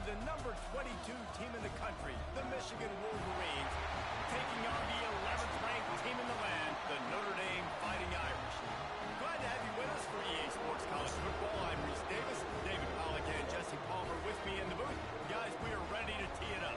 the number 22 team in the country, the Michigan Wolverines, taking on the 11th ranked team in the land, the Notre Dame Fighting Irish. Glad to have you with us for EA Sports College Football. I'm Reese Davis, David Pollack and Jesse Palmer with me in the booth. Guys, we are ready to tee it up.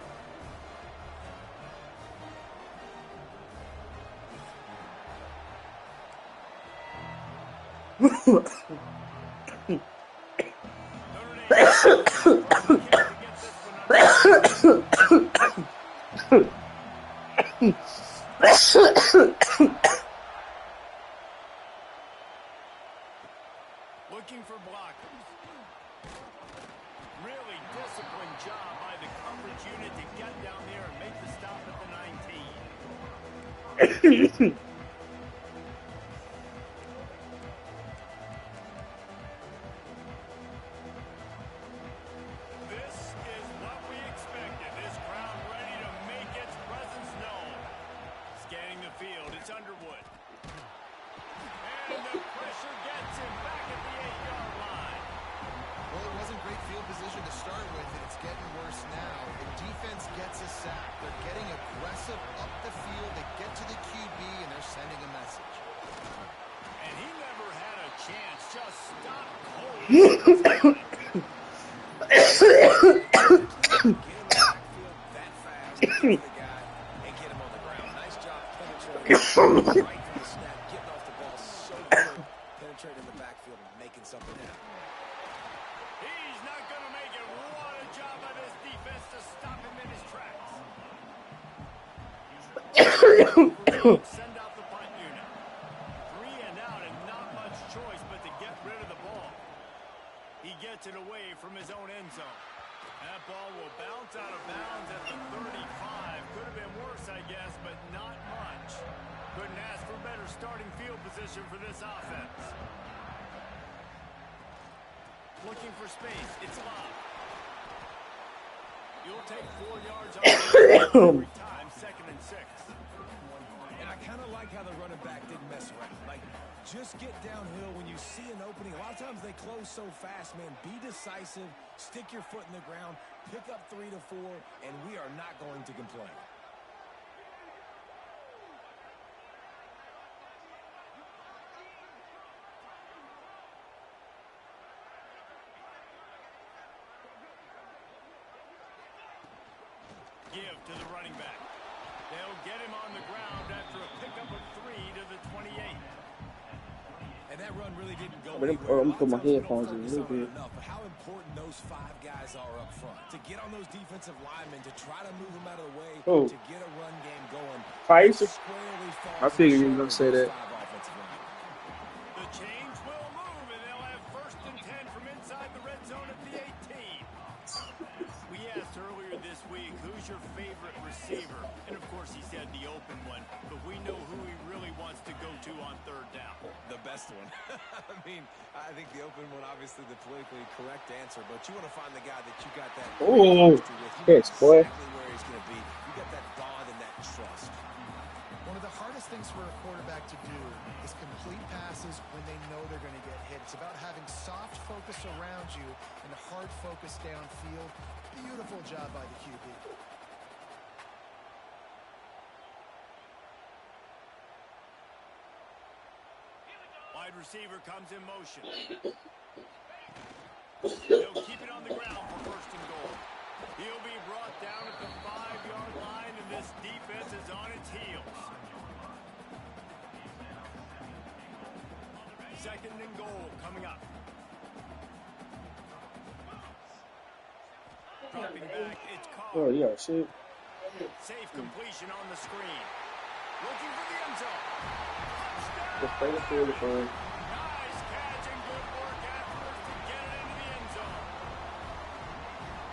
Looking for blockers. Really disciplined job by the coverage unit to get down there and make the stop at the 19. This is what we expected. This crowd ready to make its presence known. Scanning the field, it's Underwood. And the pressure gets him back at the 8-yard line. Well, it wasn't great field position to start with, and it's getting worse now. The defense gets a sack. They're getting aggressive up the field. They get to the QB, and they're sending a message. And he never had a chance. Just stop cold. Get him in the backfield that fast. Get to the guy and get him on the ground. Nice job penetrating right from the snap, getting off the ball so good, penetrating the backfield and making something happen. He's not going to make it. What a job by this defense to stop him in his tracks. Send out the punt unit. 3 and out and not much choice but to get rid of the ball. He gets it away from his own end zone. That ball will bounce out of bounds at the 35. Could have been worse, I guess, but not much. Couldn't ask for better starting field position for this offense. Looking for space. It's Love. You'll take 4 yards off every time, 2nd and 6. And I kind of like how the running back didn't mess around. Like, just get downhill when you see an opening. A lot of times they close so fast, man. Be decisive, stick your foot in the ground, pick up 3 to 4, and we are not going to complain. Give to the running back. They'll get him on the ground after a pickup of 3 to the 28. And that run really didn't go I'm gonna put my headphones in a little bit. But how important those 5 guys are up front. To get on those defensive linemen, to try to move them out of the way, to get a run game going. Price? I figured you were going to say that. The change will move, and they'll have 1st and 10 from inside the red zone at the 18. We asked earlier this week, who's your favorite receiver? And, of course, he said the open one. But we know who he really wants to go to on 3rd down. The best one. I mean, I think the open one, obviously the politically correct answer, but you want to find the guy that you got that yes, boy. Exactly where he's going to be. You got that bond and that trust. One of the hardest things for a quarterback to do is complete passes when they know they're going to get hit. It's about having soft focus around you and hard focus downfield. Beautiful job by the QB. Wide receiver comes in motion. They'll keep it on the ground for 1st and goal. He'll be brought down at the 5-yard line, and this defense is on its heels. 2nd and goal coming up. Dropping back, it's caught. Oh, yeah, shit. Safe completion on the screen. Looking for the end zone. Just play the field for him. Nice catch and good work afterwards to get it into the end zone.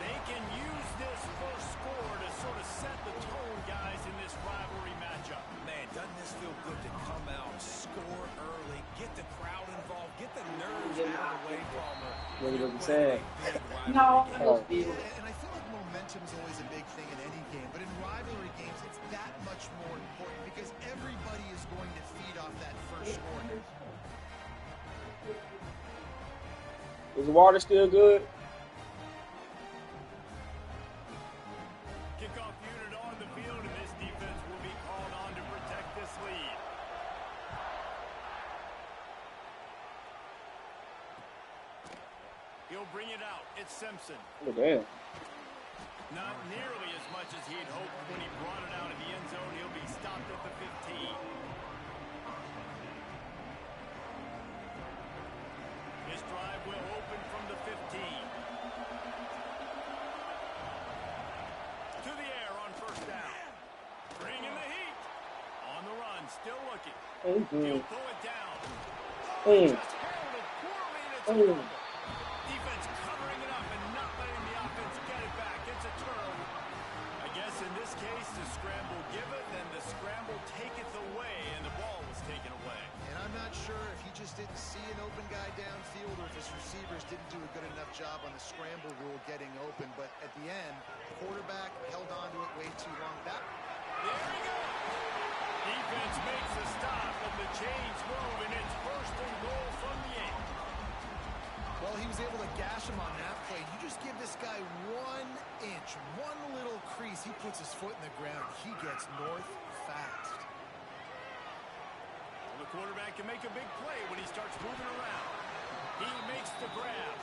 They can use this first score to sort of set the tone, guys, in this rivalry matchup. Man, doesn't this feel good to come out, score early, get the crowd involved, get the nerves out of the way, Palmer. What are you saying? No. And I feel like momentum is always a big thing in any game, but in rivalry games, it's that much more important because everybody is going to feed off that first score. Is the water still good? He'll bring it out. It's Simpson. Oh, damn. Not nearly as much as he'd hoped when he brought it out of the end zone. He'll be stopped at the 15. His drive will open from the 15. To the air on first down. Bringing the heat. On the run, still looking. He'll pull it down. Just held it poorly, and it's a fumble. Defense covering it up and not letting the offense get it back. It's a turnover. I guess in this case, the scramble give it, then the scramble take it away, and the ball was taken away. And I'm not sure if he just didn't see an open guy downfield or if his receivers didn't do a good enough job on the scramble rule getting open. But at the end, the quarterback held on to it way too long. There we go. Defense makes a stop, and the chains move, and it's first and goal from the 8. Well, he was able to gash him on that play. You just give this guy 1 inch, one little crease. He puts his foot in the ground. He gets north fast. Well, the quarterback can make a big play when he starts moving around. He makes the grab.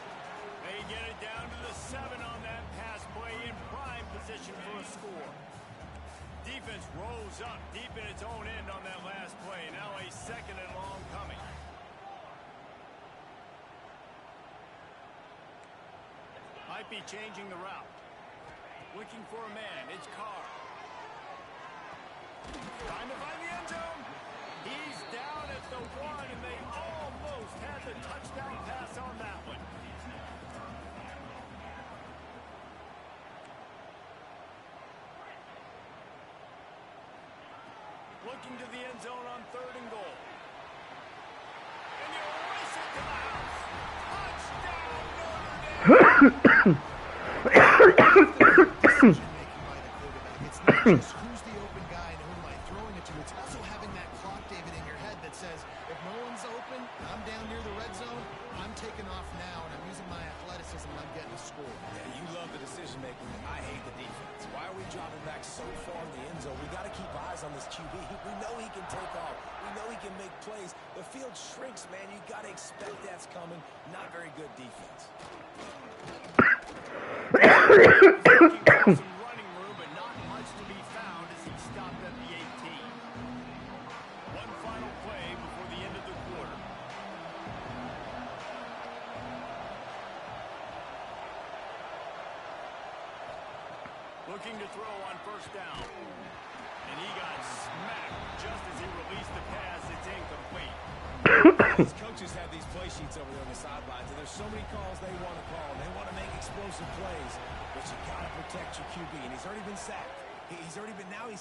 They get it down to the 7 on that pass play in prime position for a score. Defense rose up deep in its own end on that last play. Now a second and long coming. Might be changing the route. Looking for a man. It's Carr. Trying to find the end zone. He's down at the 1, and they almost had the touchdown pass on that one. Looking to the end zone on 3rd and goal. And you race it to the house. Touchdown, Notre Dame. It's not just who's the open guy and who am I throwing it to. It's also having that clock, David, in your head that says, if no one's open, I'm down near the red zone, I'm taking off now, and I'm using my athleticism, and I'm getting a score. Yeah, you love the decision making. I hate the defense. Why are we dropping back so far in the end zone? We got to keep eyes on this QB. We know he can take off. We know he can make plays. The field shrinks, man. You got to expect that's coming. Not very good defense. Some running room, but not much to be found as he stopped at the 18. One final play before the end of the quarter. Looking to throw on first down. And he got smacked just as he released the pass. It's incomplete. These coaches have these play sheets over there on the sidelines, and there's so many calls they want to call. They want to make explosive plays, but you got to protect your QB, and he's already been sacked. He's already been, now he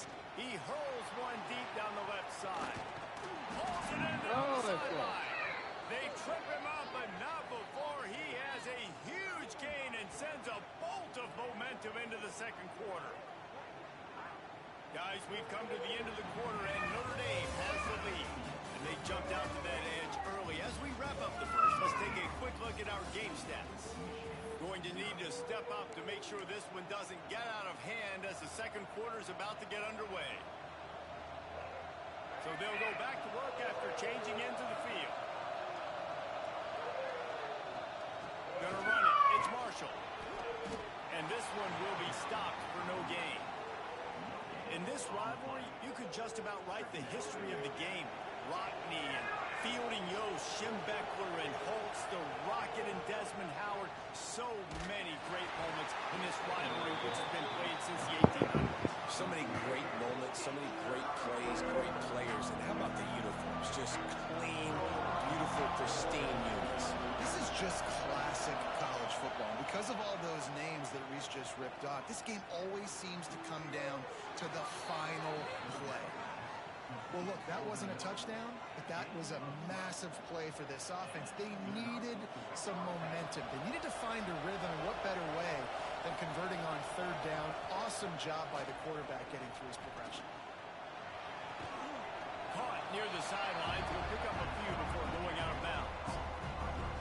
hurls one deep down the left side. Pulls it into the sideline. They trip him up, but not before he has a huge gain and sends a bolt of momentum into the second quarter. Guys, we've come to the end of the quarter, and Notre Dame has the lead. And they jumped out to that edge early. As we wrap up the first, let's take a quick look at our game stats. Going to need to step up to make sure this one doesn't get out of hand as the second quarter is about to get underway. So they'll go back to work after changing into the field. Gonna run it. It's Marshall. And this one will be stopped for no gain. In this rivalry, you could just about write the history of the game. Rockney and Fielding Yost, Schembechler and Holtz, the Rocket and Desmond Howard. So many great moments in this rivalry, which has been played since the 1800s. so many great moments, so many great plays, great players. And how about the uniforms? Just clean, beautiful, pristine unis. This is just classic college football. And because of all those names that Reese just ripped off, this game always seems to come down to the final play. Well, look, that wasn't a touchdown, but that was a massive play for this offense. They needed some momentum. They needed to find a rhythm, and what better way than converting on third down. Awesome job by the quarterback getting through his progression. Caught near the sidelines. Will pick up a few before going out of bounds.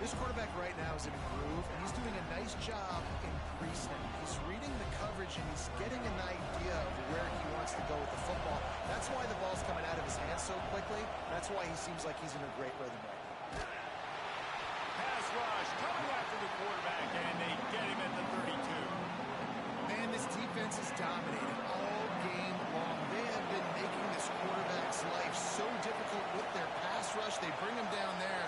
This quarterback right now is in a groove, and he's doing a nice job in pre-snap. He's reading the coverage, and he's getting an idea of where he wants to go with the football. That's why the ball's coming out of his hands so quickly. That's why he seems like he's in a great rhythm right now. Pass rush coming after the quarterback, and they get him at the 32. Man, this defense is dominating all game long. They have been making this quarterback's life so difficult with their pass rush. They bring him down there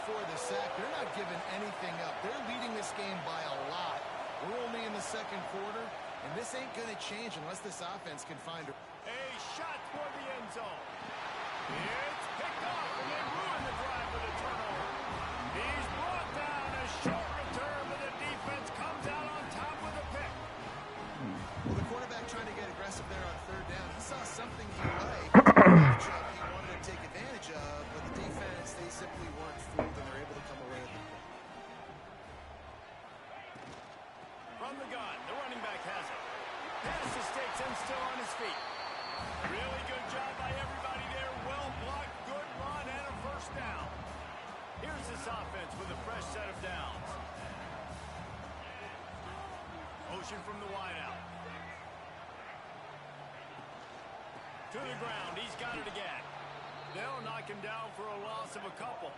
for the sack. They're not giving anything up. They're leading this game by a lot. We're only in the second quarter, and this ain't going to change unless this offense can find a shot toward the end zone. It's picked off, and they ruin the drive with a turnover. He's brought down. A short return, but the defense comes out on top with a pick. Well, the quarterback trying to get aggressive there on third down. He saw something he liked, a matchup he wanted to take advantage of, but the defense, they simply weren't fooled and were able to come away with it. From the gun, the running back has it. Pass escapes him, still on his feet. Really good job by everybody there. Well blocked, good run, and a first down. Here's this offense with a fresh set of downs. Motion from the wideout. To the ground, he's got it again. They'll knock him down for a loss of a couple.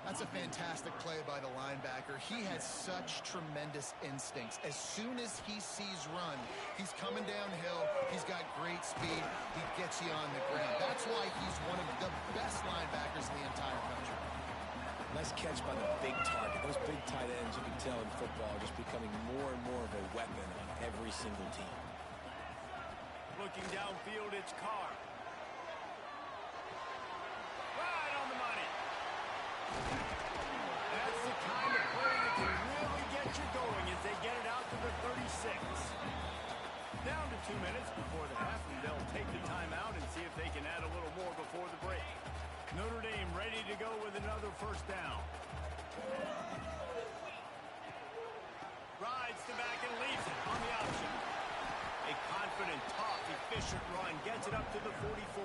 That's a fantastic play by the linebacker. He has such tremendous instincts. As soon as he sees run, he's coming downhill. He's got great speed. He gets you on the ground. That's why he's one of the best linebackers in the entire country. Nice catch by the big target. Those big tight ends, you can tell in football, are just becoming more and more of a weapon on every single team. Looking downfield, it's Carr. Right on the money. That's the kind of play that can really get you going as they get it out to the 36. Down to 2 minutes before the half, and they'll take the timeout and see if they can add a little more before the break. Notre Dame ready to go with another first down. Rides to back and leaves it on the option. A confident, tough, efficient run gets it up to the 44.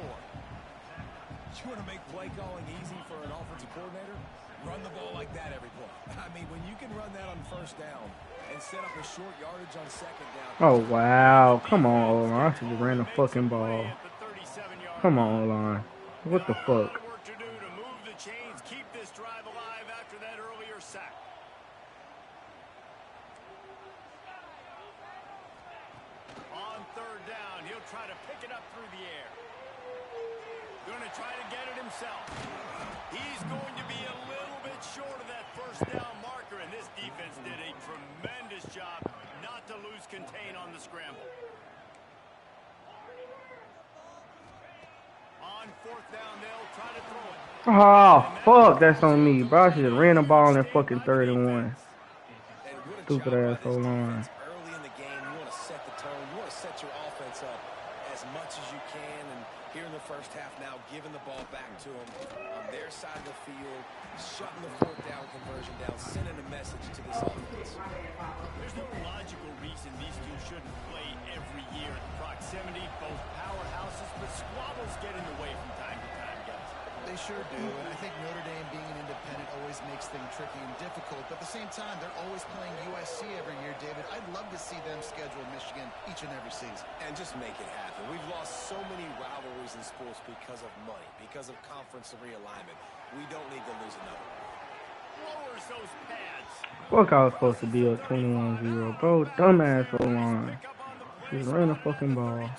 You want to make play calling easy for an offensive coordinator? Run the ball like that every play. I mean, when you can run that on first down and set up a short yardage on second down. Oh, wow. Come on, O-line. I should have ran the fucking ball. Come on, O-line. What the fuck? Work to do to move the chains, keep this drive alive after that earlier sack. On third down, he'll try to pick it up through the air. Going to try to get it himself. He's going to be a little bit short of that first down marker, and this defense did a tremendous job not to lose contain on the scramble. On fourth down, they'll try to throw it. Oh, fuck. That's on me, bro. I should have ran the ball in fucking 3rd and 1. Stupid ass O-line. Early in the game, you want to set the tone. You want to set your offense up as much as you can. And here in the first half now, giving the ball back to them on their side of the field, shutting the fourth down conversion down, sending a message to this offense. There's no logical reason these two shouldn't play every year in proximity. Both powerhouses, but squabbles get in the way from time to time, guys. They sure do, and I think Notre Dame being an independent always makes things tricky and difficult, but at the same time, they're always playing USC every year, David. I'd love to see them schedule Michigan each and every season. And just make it happen. We've lost so many rivalries in sports because of money, because of conference realignment. We don't need to lose another. Lowers those pads. Fuck, I was supposed to be up 21-0. Bro, dumbass O-line. Just ran the fucking ball. And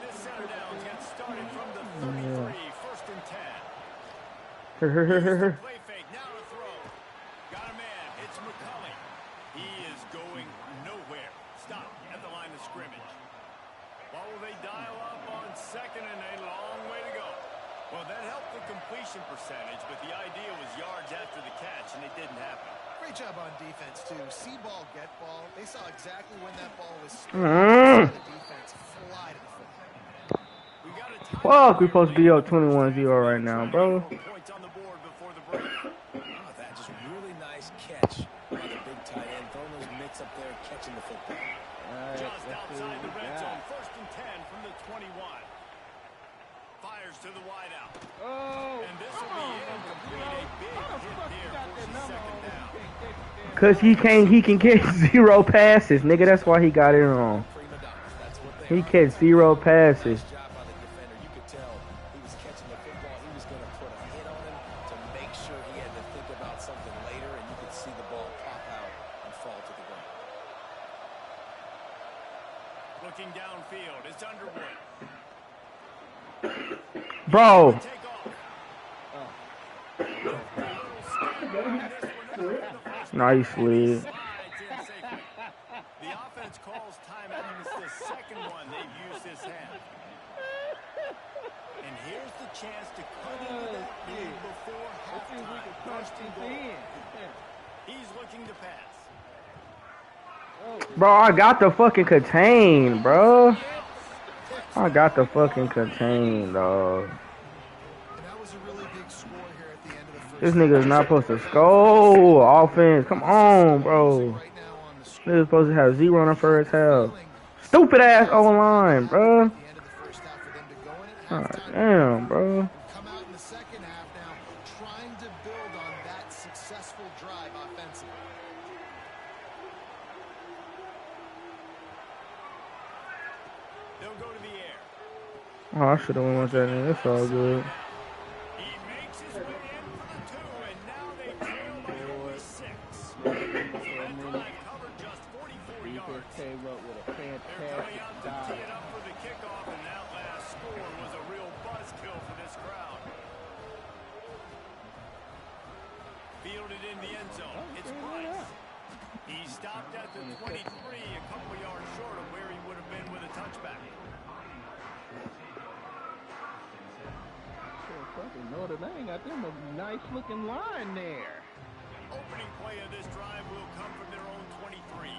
this center down gets started from the 33, 1st and 10. Play fake, now to throw. Got a man, it's McCulley. He is going nowhere. Stop at the line of scrimmage. What will they dial up on second and a long way to go? Well, that helped the completion percentage, but the idea was yards after the catch, and it didn't happen. Great job on defense, too. See ball, get ball. They saw exactly when that ball was Mm. the defense fly to the football. We got a tie. Fuck, we supposed to be up 21-0 right now, bro. Points on the board before the break. That just really nice catch by the big tight end. Throwing those mitts up there, catching the football. Just outside the red zone, 1st and 10 from the 21. Fires to the wideout. Oh, And this will be incomplete. A big hit there, forces second down. Cause he can catch 0 passes, nigga. That's why he got it wrong. Prima donnas. That's what they He are. catch 0 passes. Nice job by the defender. You could tell he was catching the football. He was going to put a hit on him to make sure he had to think Looking downfield, it's Underwood. Bro. Nicely. The offense calls timeout. It's the second one they've used this half. And here's the chance to cut into that lead before halftime. First and goal. He's looking to pass. Bro, I got the fucking contain, bro. I got the fucking contain, dog. And that was a really big score here at the end of the first. This nigga is not supposed to score. Offense, come on, bro. Nigga's supposed to have 0 in the first half. Stupid ass O-line, bro. God damn, bro. Come out in the second half now, trying to build on that successful drive offensively. They'll go to the air. Oh, I should have went with that nigga. That's all good. He makes his way in for the 2, and now they trail by only 6. That drive covered just 44 yards. Came up with a They're coming fantastic out to tee it up for the kickoff, and that last score was a real buzzkill for this crowd. Fielded in the end zone. It's Price. He stopped at the 23, a couple yards short of where he would have been with a touchback. Notre Dame got them a nice looking line there. Opening play of this drive will come from their own 23.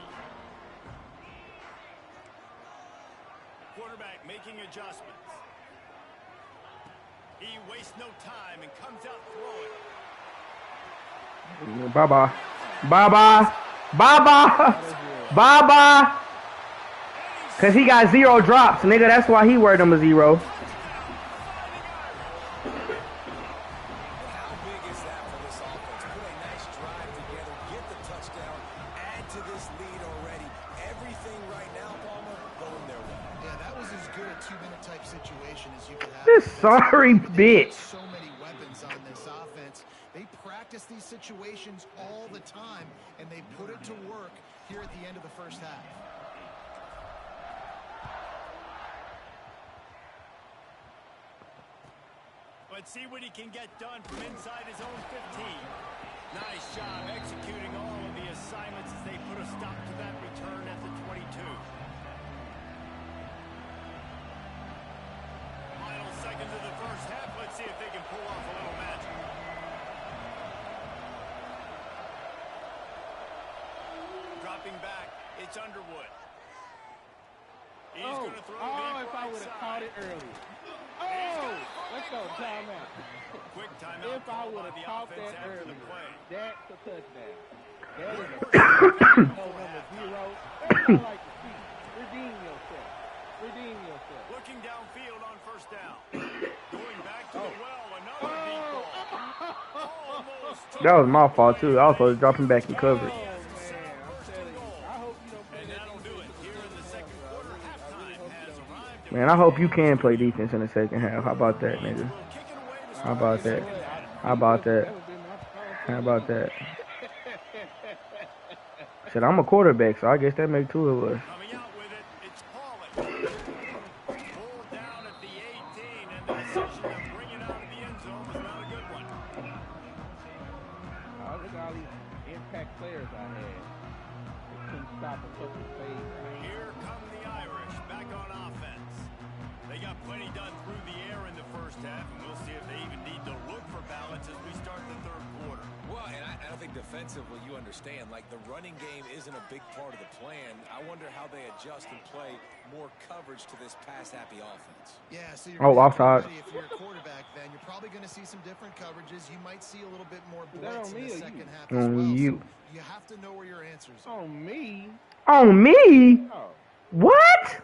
Quarterback making adjustments. He wastes no time and comes out throwing. Bye-bye. Bye-bye. Bye-bye. Bye-bye. Because he got 0 drops, nigga. That's why he worried him a 0. How big is that for this offense? Put a nice drive together, get the touchdown, add to this lead already. Everything right now, Palmer, going their way. Yeah, that was as good a 2-minute type situation as you could have. This sorry bitch. So many weapons on this offense. They practice these situations all the time, and they put it to work here at the end of the first half. Let's see what he can get done from inside his own 15. Nice job executing all of the assignments as they put a stop to that return at the 22. Final seconds of the first half. Let's see if they can pull off a little magic. Dropping back, it's Underwood. He's going to throw deep if I would have caught it earlier. Oh, let's go, timeout. Quick timeout. If I would have caught that earlier, that's a touchdown. That is a number 0. That's what I like to see. Redeem yourself. Redeem yourself. Looking downfield on first down. Going back to the well. Another deep ball. Almost That was my fault, too. I was supposed to drop him back in coverage. Man, I hope you can play defense in the second half. How about that, nigga? How about that? How about that? How about that? Shit, I'm a quarterback, so I guess that makes 2 of us. Coming out with it, it's Pauly. Pulled down at the 18, and the decision to bring it out of the end zone was not a good one. Oh, look at all these impact players I had. They couldn't stop a fucking fade. Here come the Irish, back on offense. They got plenty done through the air in the first half, and we'll see if they even need to look for balance as we start the third quarter. Well, and I don't think defensively you understand, like the running game isn't a big part of the plan. I wonder how they adjust and play more coverage to this pass-happy offense. Yeah, so you're offside. if you're a quarterback, then you're probably going to see some different coverages. You might see a little bit more blitz in the second half as well. On you. So you have to know where your answers are. On me? On me? Oh. What?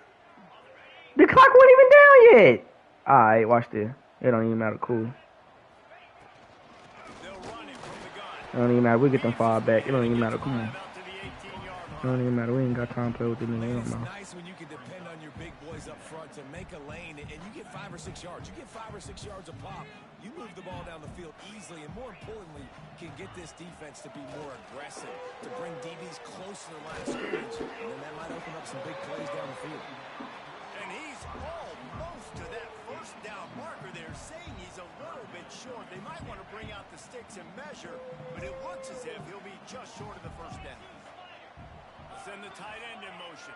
The clock wasn't even down yet. Alright, watch this. It don't even matter. Cool. They'll run it from the gun. It don't even matter. We get them far back. It don't even matter. Come on. Out to the 18-yard line. don't even matter. We ain't got time to play with them. They don't It's know. nice when you can depend on your big boys up front to make a lane, and you get 5 or 6 yards. You get 5 or 6 yards a pop. You move the ball down the field easily, and more importantly, can get this defense to be more aggressive, to bring DBs close to the line of scrimmage, and then that might open up some big plays down the field. And he's almost to that first down marker. They're saying he's a little bit short. They might want to bring out the sticks and measure, but it looks as if he'll be just short of the first down. Send the tight end in motion.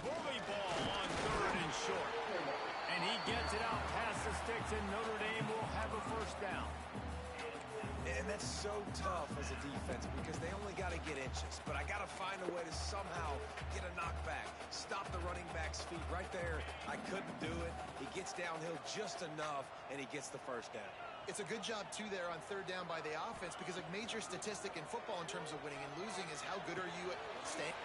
Bully ball on 3rd and short. And he gets it out past the sticks, and Notre Dame will have a first down. And that's so tough as a defense because they only got to get inches. But I got to find a way to somehow get a knockback, stop the running back's feet right there. I couldn't do it. He gets downhill just enough, and he gets the first down. It's a good job, too, there on 3rd down by the offense because a major statistic in football in terms of winning and losing is how good are you at staying.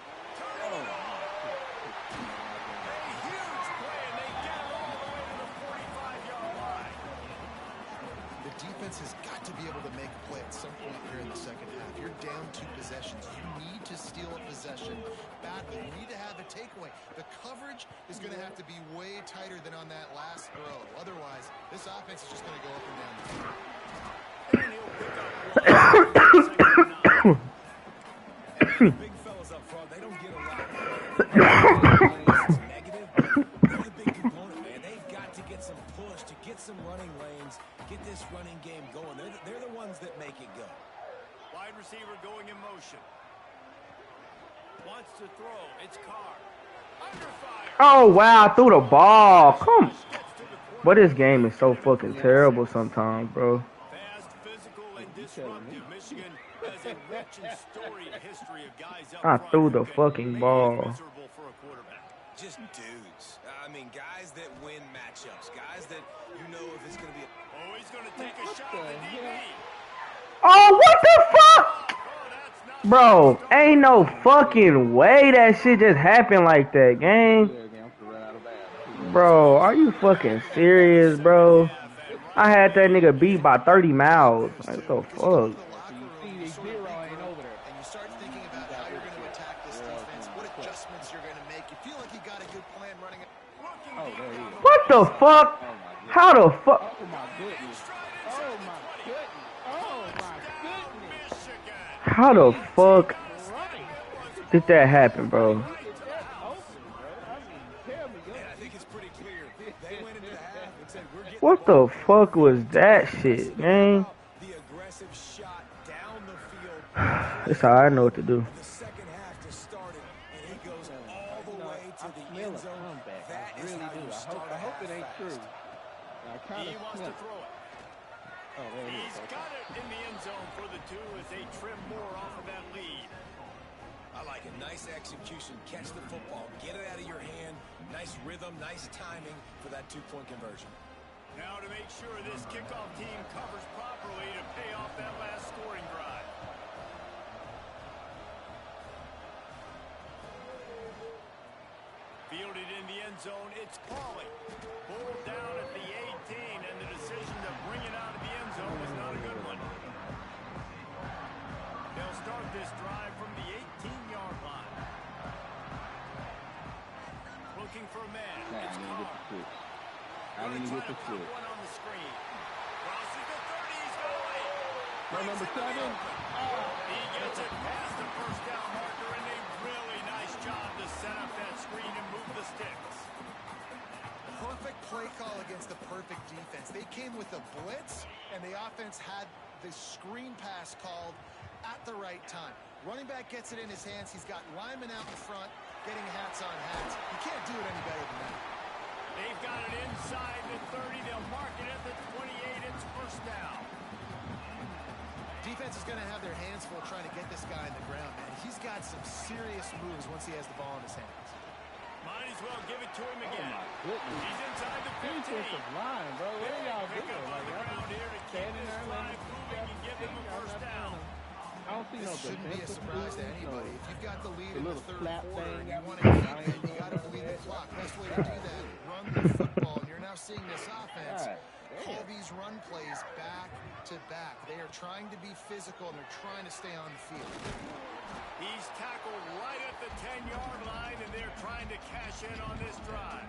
A huge play, and they get it all the way to the 45-yard line. The defense has got to be able to make a play at some point here in the second half. You're down 2 possessions. You need to steal a possession badly. You need to have a takeaway. The coverage is going to have to be way tighter than on that last throw. Otherwise, this offense is just going to go up and down the field. And he'll pick up 1. Big fellas up front, they don't get a lot. It's negative. They're the big component, man. They've got to get some push, to get some running lanes, get this running game going. They're the ones that make it go. Wide receiver going in motion. Wants to throw. It's Carr. Under fire. Oh, wow. I threw the ball. Come. But this game is so fucking terrible sometimes, bro. Fast, physical, and disruptive. Michigan has a rich and storied history of guys up I front threw who the can fucking make it ball. miserable for a quarterback. Just dudes. I mean, guys that win matchups. Guys that you know if it's going to be Oh, he's going to take a shot at the DB. Oh, what the fuck? Oh, that's not Bro, ain't no fucking way that shit just happened like that, gang. Bro, are you fucking serious, bro? I had that nigga beat by 30 miles. Like, what the fuck? See, the 0 ain't over there. And you start thinking about how you're going to attack this defense, what adjustments you're going to make. You feel like you got a good plan running it. Oh, there he is. What the fuck? How the fuck? Oh, my goodness. Oh, my goodness. Oh, my goodness. Michigan. How the fuck Right. did that happen, bro? That's open, bro. I mean, tell me, And I think it's pretty clear. They went into the half and said, we're getting What the fuck was that shit, gang? the aggressive shot down the field. That's how I know what to do. The second half to start it, and he goes all the way to the smell end a zone. comeback. That I is really how do. you start I hope it ain't fast. true. I kind He of wants smell to it. throw it. Oh, there it is. He's got it in the end zone for the 2 as they trim more off of that lead. I like it. Nice execution. Catch the football. Get it out of your hand. Nice rhythm. Nice timing for that 2-point conversion. Now to make sure this kickoff team covers properly to pay off that last scoring drive. Fielded in the end zone, it's Pauly. Pulled down at the 18, and the decision to bring it out of the end zone was not a good one. They'll start this drive from the 18-yard line. Looking for a man. Nah, I It's didn't get the Carr. switch. I didn't get the switch. One on the screen. Crosses the 30, he's got away. No, number 7. He gets it past the first down marker, and a really nice job to set up that screen and move the sticks. Perfect play call against the perfect defense. They came with a blitz, and the offense had the screen pass called at the right time. Running back gets it in his hands. He's got Lyman out in front, getting hats on hats. You can't do it any better than that. They've got it inside the 30. They'll mark it at the 28. It's first down. Defense is going to have their hands full trying to get this guy in the ground, man. He's got some serious moves once he has the ball in his hands. Might as well give it to him Oh, again. my goodness. He's inside the 15. Defensive line, bro. What are y'all Pick doing? up on the Like, ground here to keep standing this there, drive moving and give them a first down. I don't see no This shouldn't be a defensive surprise to movement, anybody. no. If you've got the lead The in the little third slap quarter thing and you got want me. to keep it, you got to bleed the clock. Best way to do that, run the football. And you're now seeing this offense God call damn. these run plays back to back. They are trying to be physical, and they're trying to stay on the field. He's tackled right at the 10-yard line, and they're trying to cash in on this drive.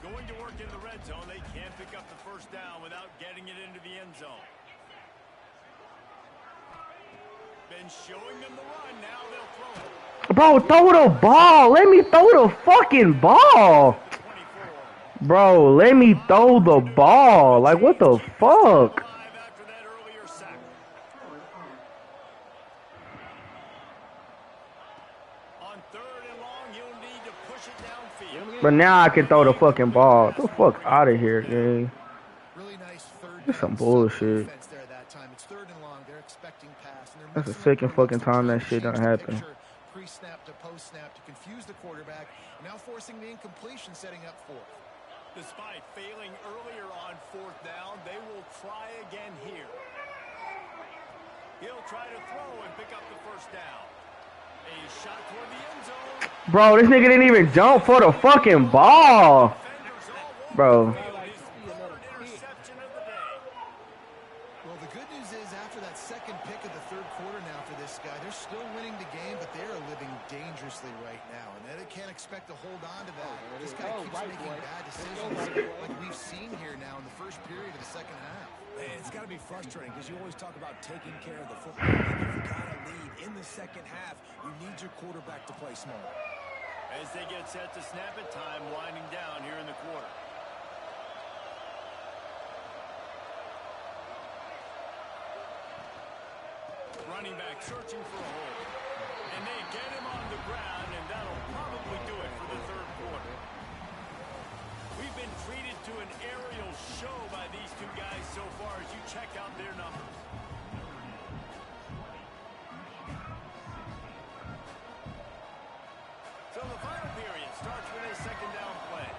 Going to work in the red zone. They can't pick up the first down without getting it into the end zone. Been showing them the run. Now they'll throw it. Bro, throw the ball. Let me throw the fucking ball. Bro, let me throw the ball. Like, what the fuck? But now I can throw the fucking ball. Get the fuck out of here, gang. Really nice third This some down bullshit. defense there that time. It's 3rd and long. They're expecting pass. And they're That's the mixing up second their fucking looks. They're time trying that to shit done change the happened. picture, pre-snap to post-snap to confuse the quarterback. Now forcing the incompletion, setting up 4th. Despite failing earlier on 4th down, they will try again here. He'll try to throw and pick up the first down. A shot toward the end zone. Bro, this nigga didn't even jump for the fucking ball. Bro. Well, the good news is after that second pick of the 3rd quarter now for this guy, they're still winning the game, but they are living dangerously right now. And they can't expect to hold on to that. This guy keeps making bad decisions like we've seen here now in the first period of the second half. Man, it's got to be frustrating because you always talk about taking care of the football. If you've got a lead in the second half, you need your quarterback to play smart. As they get set to snap it, time winding down here in the quarter. Running back searching for a hole. And they get him on the ground, and that'll probably do it for the 3rd quarter. We've been treated to an aerial show by these two guys so far as you check out their numbers. So the final period starts with a 2nd down play.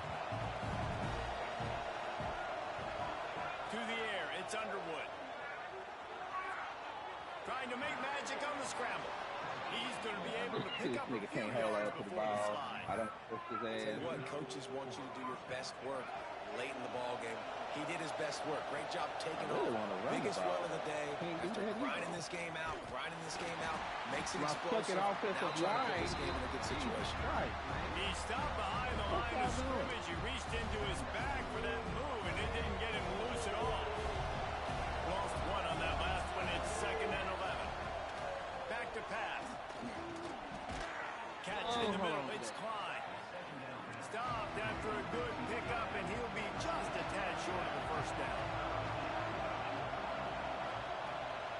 To the air, it's Underwood. Trying to make magic on the scramble. He's going to be able to pick up a few yards before the slide. I don't push his Tell ass. you what, coaches want you to do your best work late in the ball game. He did his best work. Great job taking really over. wanna run Biggest the ball. run of the day. Can't do After that either. grinding this game out, makes it My explosive. fucking offensive Now trying to put line this game in a good situation. Right, man. He stopped behind the line of scrimmage. He reached into his bag for that move, and it didn't get him loose at all. Lost one on that last one. It's 2nd and 11. Back to pass. Catch in the middle. It's Klein. Stopped after a good pickup, and he'll be just a tad short of the first down.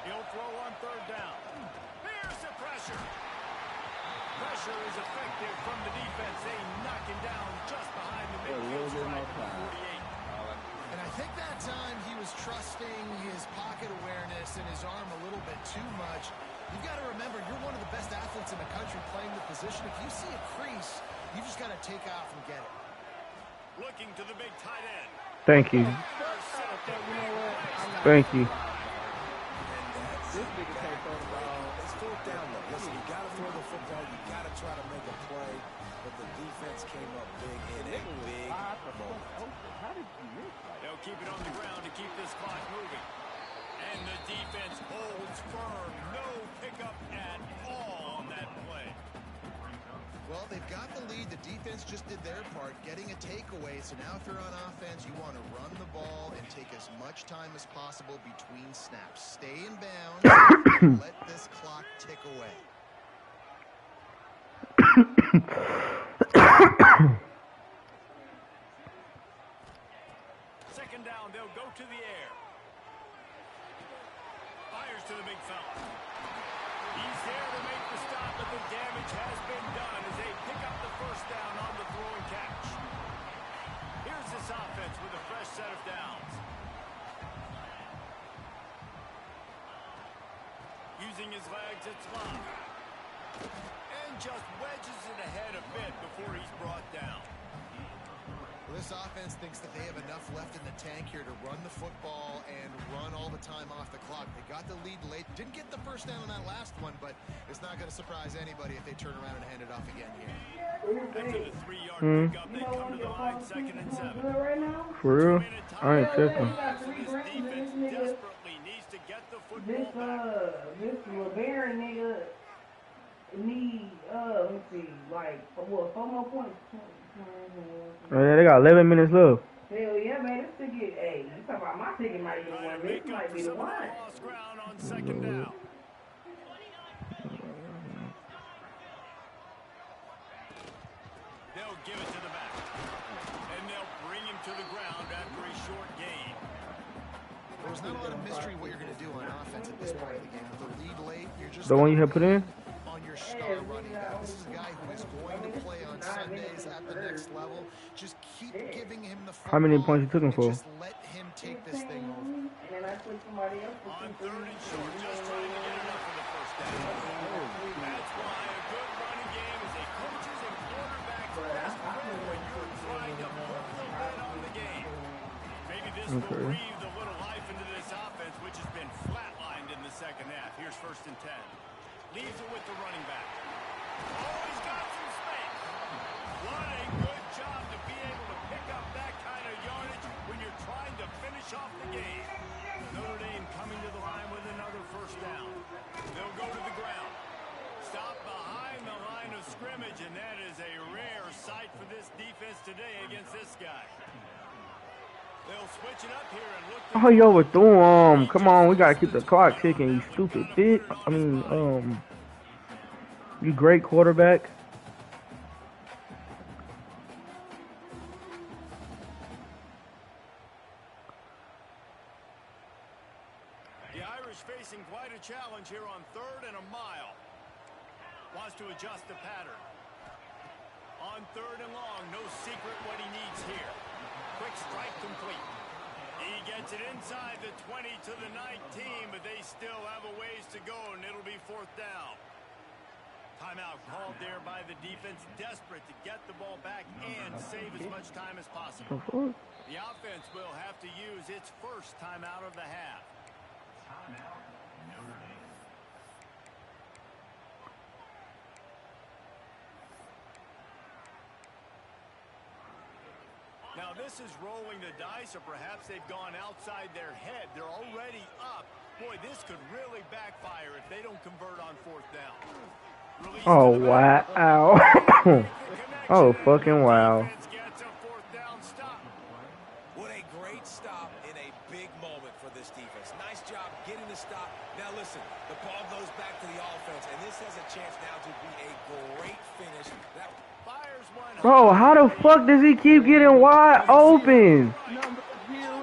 He'll throw on 3rd down. Here's the pressure. Pressure is effective from the defense. They knock him down just behind the midfield stripe at 48. And I think that time he was trusting his pocket awareness and his arm a little bit too much. You've got to remember, you're one of the best athletes in the country playing the position. If you see a crease, you just got to take off and get it. Looking to the big tight end. Thank you. Thank you. This nigga can't throw the ball. It's 4th down, though. Listen, you got to throw the football. You got to try to make a play. But the defense came up big in a big moment. How did you miss that? They'll keep it on the ground to keep this clock moving. And the defense holds firm. No pickup at all on that play. Well, they've got the lead. The defense just did their part, getting a takeaway. So now if you're on offense, you want to run the ball and take as much time as possible between snaps. Stay in bounds and let this clock tick away. Second down, they'll go to the air. Fires to the big fella. He's there to make the stop, but the damage has been done as they pick up the first down on the throw and catch. Here's this offense with a fresh set of downs. Using his legs, it's Long. And just wedges it ahead a bit before he's brought down. Well, this offense thinks that they have enough left in the tank here to run the football and run all the time off the clock. They got the lead late. Didn't get the first down on that last one, but it's not going to surprise anybody if they turn around and hand it off again here. After the 3-yard pickup, they come to the line 2nd and 7. For real? I ain't tripping. So this defense desperately needs to get the football back. This LeBaron nigga need, let me see, like, what, 4 more points? Oh, yeah, they got 11 minutes left. Hell yeah, man, this ticket, hey, you talking about my ticket might be the Trying one. to This make up might for be the some of one. that lost ground on second down. They'll give it to the back. And they'll bring him to the ground after a short gain. There was not a lot of mystery what you're going to do on offense at this point of the game. With the lead late, you're just The one you have put in? on your star running back. This is a guy who is going to play on Sundays at the next level. Just keep giving him the football. How many points you took him for? Just let him take this thing over. And then I took somebody else for On third and short, just trying to get enough for the first down. That's why a good running game is a coach's and quarterback's best friend when you're trying to put the lid on the game. Maybe this will breathe a little life into this offense, which has been flatlined in the second half. Here's 1st and 10. Leaves it with the running back. Oh, he's got some space. What a good job to be able to pick up that kind of yardage when you're trying to finish off the game. Notre Dame coming to the line with another first down. They'll go to the ground. Stop behind the line of scrimmage, and that is a rare sight for this defense today against this guy. They'll switch it up here and look. Oh, you overthrew him. Come on, we gotta keep the clock ticking, you stupid bitch. I mean, you great quarterback. The Irish facing quite a challenge here on 3rd and a mile. Wants to adjust the pattern. On 3rd and long, no secret what he needs here. Quick strike complete. He gets it inside the 20 to the 19, but they still have a ways to go, and it'll be 4th down. Timeout called there by the defense, desperate to get the ball back and save as much time as possible. The offense will have to use its first timeout of the half. Now this is rolling the dice, or perhaps they've gone outside their head. They're already up. Boy, this could really backfire if they don't convert on 4th down. Release Oh, wow. Oh, fucking wow. Gets a 4th down stop. What a great stop in a big moment for this defense. Nice job getting the stop. Now listen, the ball goes back to the offense, and this has a chance now to be a great finish. That Fires one. Bro, how the fuck does he keep getting wide open?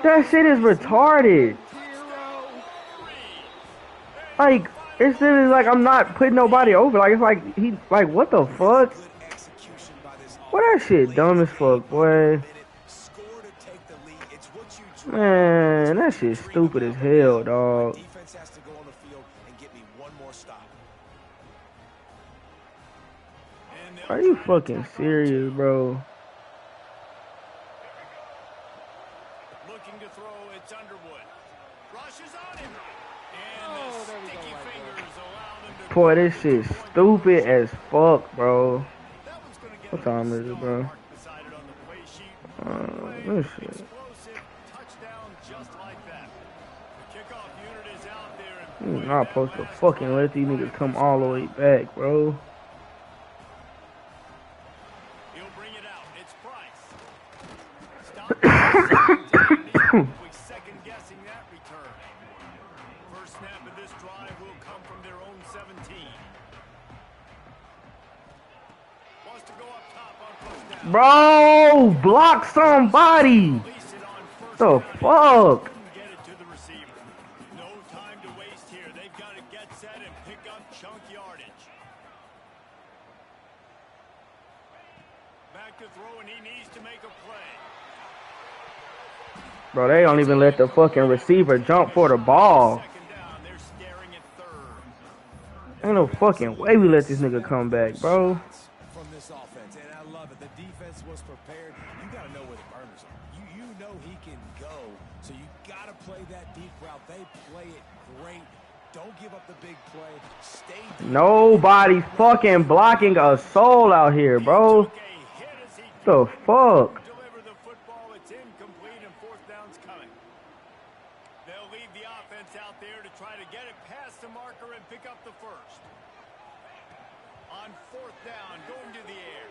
That shit is retarded. Like, it's literally like I'm not putting nobody over. Like, it's like, he, like, what the fuck? good execution by this Boy, that shit dumb as fuck, boy. score to take the lead. It's what you dream. Man, that shit stupid as hell, dog. Defense has to go on the field and get me one more stop. Are you fucking serious, bro? Looking to throw, it's Underwood. Rushes on him. And the sticky fingers allow them to... Boy, this shit stupid as fuck, bro. That one's gonna get What time is it, bro? mark beside it on the play sheet. This shit. Explosive touchdown just like that. The kickoff unit is out there. And You're not supposed to fucking let these niggas come all the way back, bro. he'll bring it out. It's Price. Stop. We second guessing that return. First snap of this drive will come from their own 17. Wants to go up top on first down. Bro, block somebody. Release it on first The down. fuck? Couldn't get it to the receiver. No time to waste here. They've got to get set and pick up chunk yardage. Back to throw, and he needs to make a play. Bro, they don't even let the fucking receiver jump for the ball. Second down, they're staring at 3rd. Ain't no fucking way we let this nigga come back, bro. From this offense, and I love it. The defense was prepared. You got to know where the burners are. You know he can go, so you got to play that deep route. They play it great. Don't give up the big play. Stay deep. Nobody's fucking blocking a soul out here, bro. Took a hit as he The fuck? deliver the football. It's incomplete, and 4th down's coming. They'll leave the offense out there to try to get first. On fourth down, going to the air.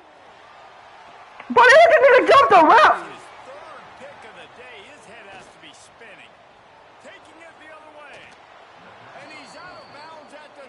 But he didn't jump the route. His third pick of the day. His head has to be spinning. Taking it the other way. And he's out of bounds at the...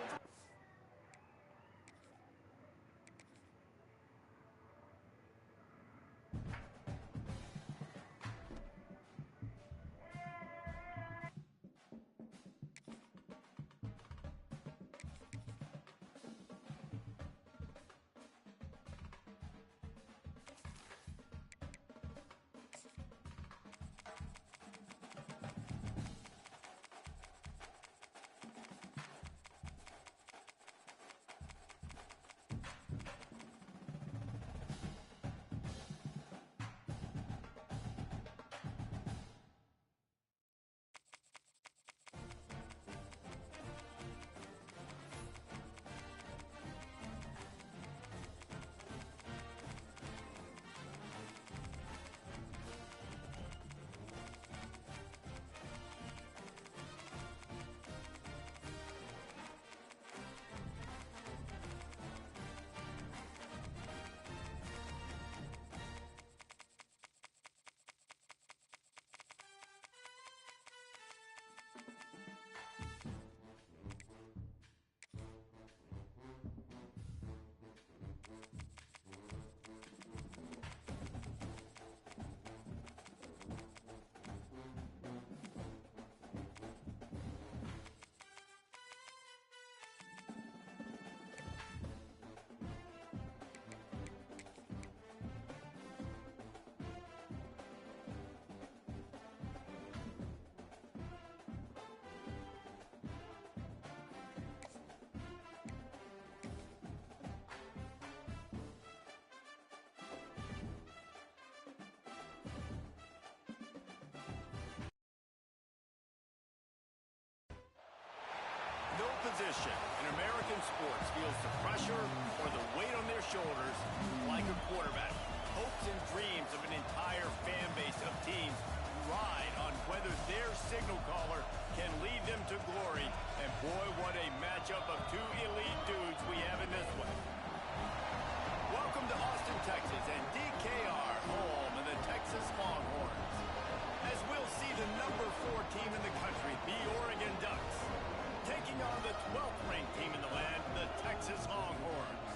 No position in American sports feels the pressure or the weight on their shoulders like a quarterback. Hopes and dreams of an entire fan base of teams ride on whether their signal caller can lead them to glory. And boy, what a matchup of two elite dudes we have in this one. Welcome to Austin, Texas, and DKR, home of the Texas Longhorns. As we'll see the number 4 team in the country, the Oregon Ducks, taking on the 12th ranked team in the land, the Texas Longhorns.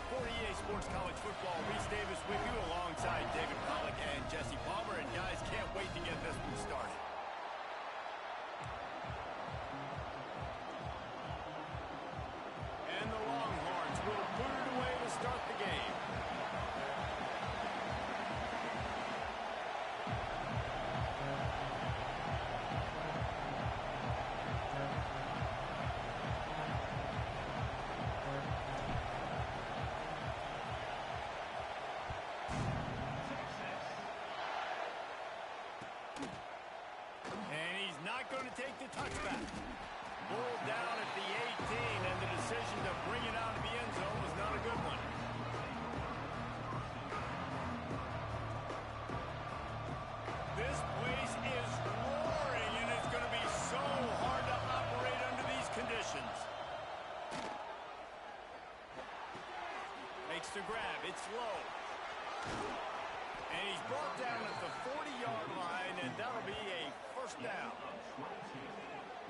For EA Sports College Football, Reese Davis with you alongside David Pollack and Jesse Palmer. And guys, can't wait to get this one started. And the Longhorns will put it away to start the game. Going to take the touchback. Pulled down at the 18, and the decision to bring it out of the end zone was not a good one. This place is roaring, and it's going to be so hard to operate under these conditions. Makes the grab. It's low. And he's brought down at the 40-yard line, and that'll be a first down.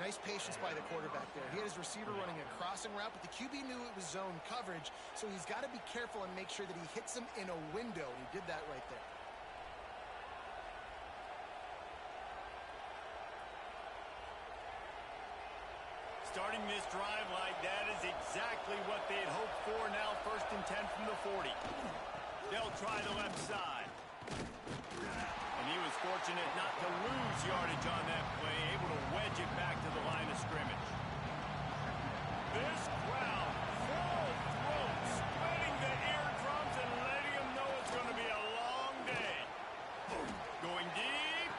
Nice patience by the quarterback there. He had his receiver running a crossing route, but the QB knew it was zone coverage, so he's got to be careful and make sure that he hits him in a window. He did that right there. Starting this drive like that is exactly what they had hoped for. Now 1st and 10 from the 40. They'll try the left side. And he was fortunate not to lose yardage on that play, able to wedge it back to the line of scrimmage. This crowd, full throat, spreading the eardrums and letting them know it's going to be a long day. Going deep.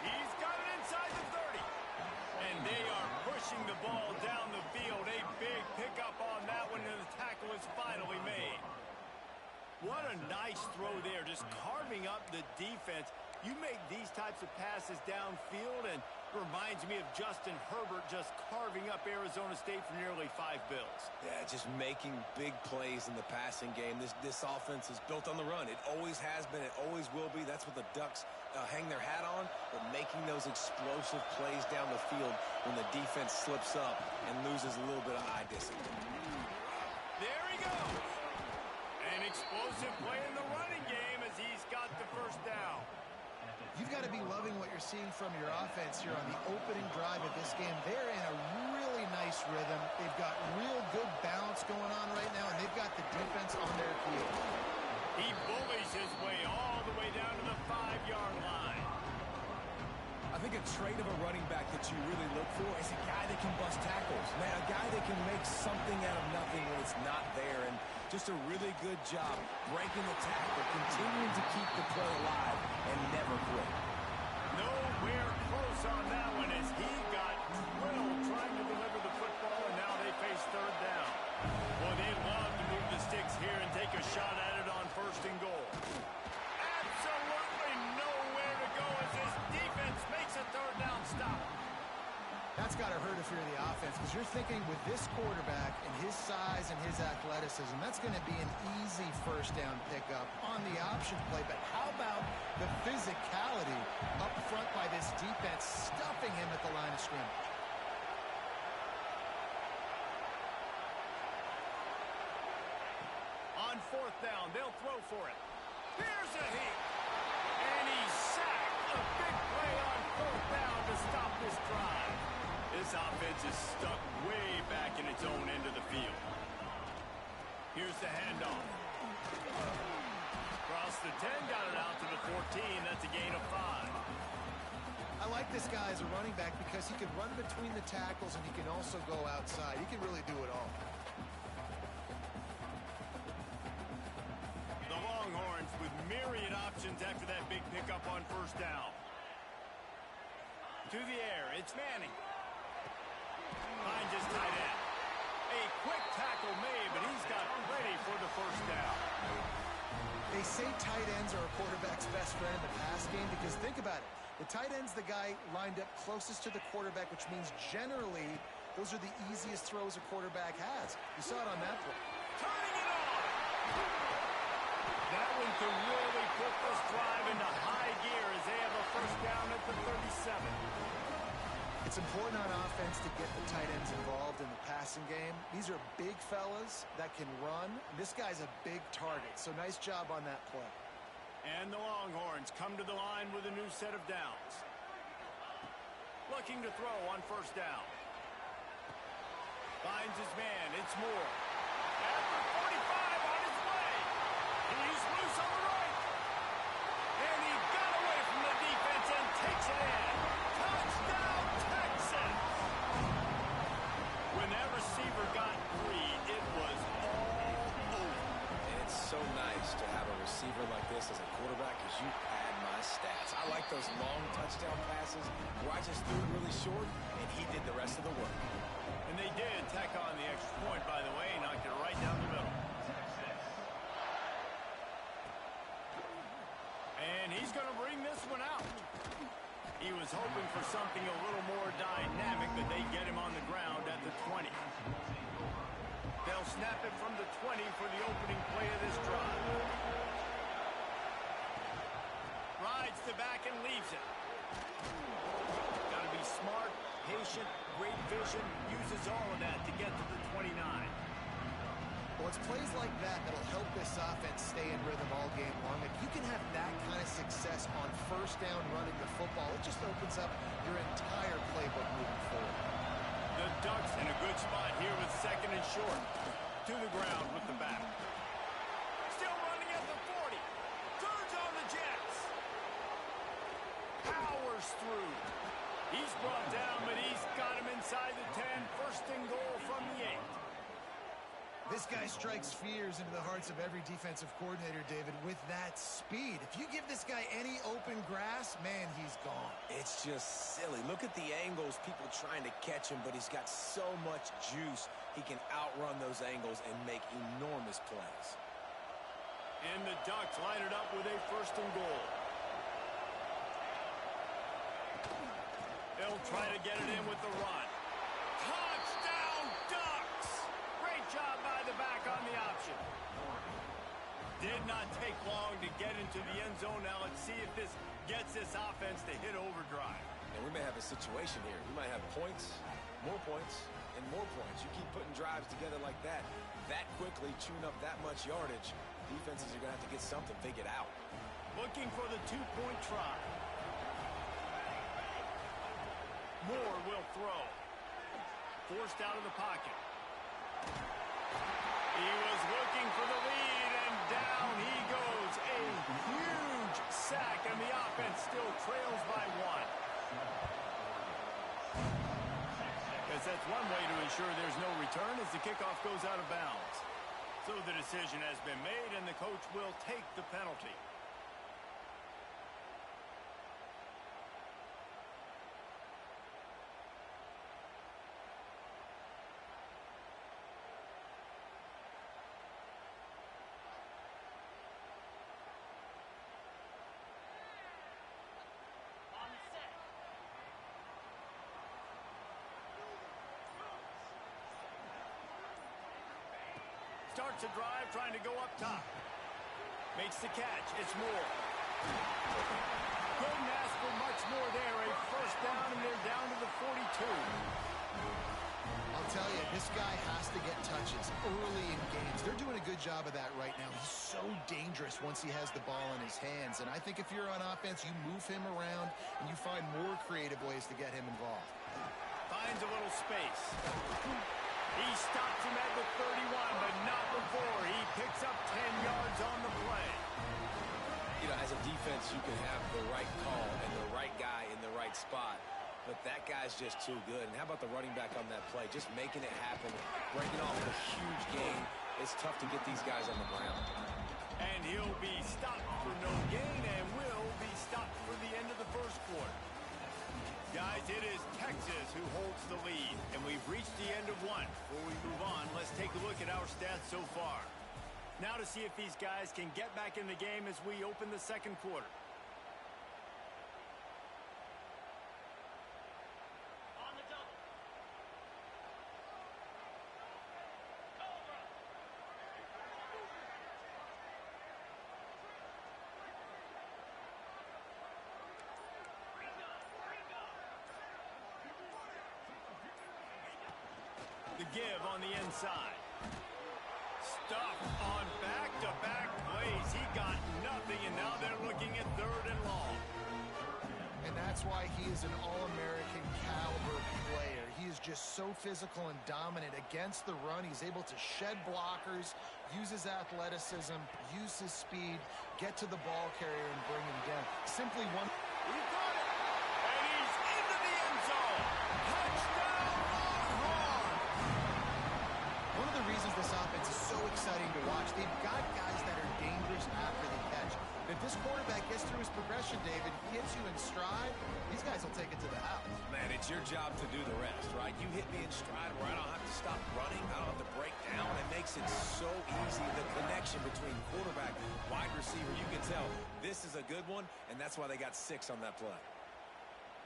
He's got it inside the 30. And they are pushing the ball down the field. A big pickup on that one, and the tackle is finally made. What a nice throw there, just carving up the defense. You make these types of passes downfield, and Reminds me of Justin Herbert just carving up Arizona State for nearly 5 bills. Yeah, just making big plays in the passing game. This offense is built on the run. It always has been. It always will be. That's what the Ducks hang their hat on, but making those explosive plays down the field when the defense slips up and loses a little bit of eye discipline. There he goes. An explosive play in the running game as he's got the first down. You've got to be loving what you're seeing from your offense here on the opening drive of this game. They're in a really nice rhythm. They've got real good balance going on right now, and they've got the defense on their heels. He bullies his way all the way down to the 5-yard line. I think a trait of a running back that you really look for is a guy that can bust tackles. Man, a guy that can make something out of nothing when it's not there. And just a really good job breaking the tackle, continuing to keep the play alive, and never quit. Nowhere close on that one as he got drilled trying to deliver the football, and now they face third down. Well, they'd love to move the sticks here and take a shot at it on 1st and goal. Absolutely nowhere to go as his defense makes a third down stop. That's got to hurt if you're the offense, because you're thinking with this quarterback and his size and his athleticism, that's going to be an easy 1st down pickup on the option play. But how about the physicality up front by this defense, stuffing him at the line of scrimmage? On 4th down, they'll throw for it. Here's a hit. And he's sacked. A big play on 4th down to stop this drive. This offense is stuck way back in its own end of the field. Here's the handoff. Across the 10, got it out to the 14. That's a gain of 5. I like this guy as a running back because he can run between the tackles and he can also go outside. He can really do it all. The Longhorns with myriad options after that big pickup on 1st down. To the air, it's Manning. Finds his tight end. A quick tackle made, but he's got ready for the 1st down. They say tight ends are a quarterback's best friend in the pass game because think about it. The tight end's the guy lined up closest to the quarterback, which means generally those are the easiest throws a quarterback has. You saw it on that play. Turning it on! That one could really put this drive into high gear as they have a 1st down at the 37. It's important on offense to get the tight ends involved in the passing game. These are big fellas that can run. This guy's a big target, so nice job on that play. And the Longhorns come to the line with a new set of downs. Looking to throw on 1st down. Finds his man. It's Moore. At the 45 on his way. He's loose on the right. And he got away from the defense and takes it in. Touchdown, Texas! When that receiver got free, it was all over. It's so nice to have a receiver like this as a quarterback because you pad my stats. I like those long touchdown passes where I just threw it really short and he did the rest of the work. And they did tack on the extra point, by the way, knocked it right down the middle. And he's going to bring this one out. He was hoping for something a little more dynamic, but they get him on the ground at the 20. They'll snap it from the 20 for the opening play of this drive. Rides the back and leaves it. Got to be smart, patient, great vision, uses all of that to get to the 29. Well, it's plays like that that'll help this offense stay in rhythm all game long. If you can have that kind of success on 1st down running the football, it just opens up your entire playbook moving forward. The Ducks in a good spot here with 2nd and short. To the ground with the back. Still running at the 40. Turns on the Jets. Powers through. He's brought down, but he's got him inside the 10. 1st and goal from the 8. This guy strikes fears into the hearts of every defensive coordinator, David, with that speed. If you give this guy any open grass, man, he's gone. It's just silly. Look at the angles, people trying to catch him, but he's got so much juice. He can outrun those angles and make enormous plays. And the Ducks line it up with a 1st and goal. They'll try to get it in with the run. Touchdown Ducks! Great job by the back on the option. Did not take long to get into the end zone. Now let's see if this gets this offense to hit overdrive. And we may have a situation here. We might have points, and more points. You keep putting drives together like that quickly, chewing up that much yardage, defenses are going to have to get something figured out. Looking for the two-point try. Moore will throw. Forced out of the pocket. He was looking for the lead, and down he goes. A huge sack, and the offense still trails by one. Guess that's one way to ensure there's no return as the kickoff goes out of bounds. So the decision has been made, and the coach will take the penalty. Starts a drive, trying to go up top. Makes the catch. It's Moore. Couldn't ask for much more there. A first down, and they're down to the 42. I'll tell you, this guy has to get touches early in games. They're doing a good job of that right now. He's so dangerous once he has the ball in his hands. And I think if you're on offense, you move him around, and you find more creative ways to get him involved. Finds a little space. He stops him at the 31, but not before. He picks up 10 yards on the play. You know, as a defense, you can have the right call and the right guy in the right spot, but that guy's just too good. And how about the running back on that play? Just making it happen, breaking off a huge gain. It's tough to get these guys on the ground. And he'll be stopped for no gain and will be stopped for the end of the first quarter. Guys, it is Texas who holds the lead, and we've reached the end of one. Before we move on, let's take a look at our stats so far. Now to see if these guys can get back in the game as we open the second quarter. On the double. The give on the inside. Stuff on back-to-back plays. He got nothing, and now they're looking at third and long. And that's why he is an All-American caliber player. He is just so physical and dominant against the run. He's able to shed blockers, use his athleticism, use his speed, get to the ball carrier, and bring him down. Simply one. He got it, and he's into the end zone. Touchdown, Longhorn! One of the reasons this offense is so exciting to watch, they've got guys that are dangerous after the catch. If this quarterback gets through his progression, David, hits you in stride, these guys will take it to the house. Man, it's your job to do the rest, right? You hit me in stride where I don't have to stop running. I don't have to break down. It makes it so easy. The connection between quarterback, wide receiver, you can tell this is a good one, and that's why they got 6 on that play.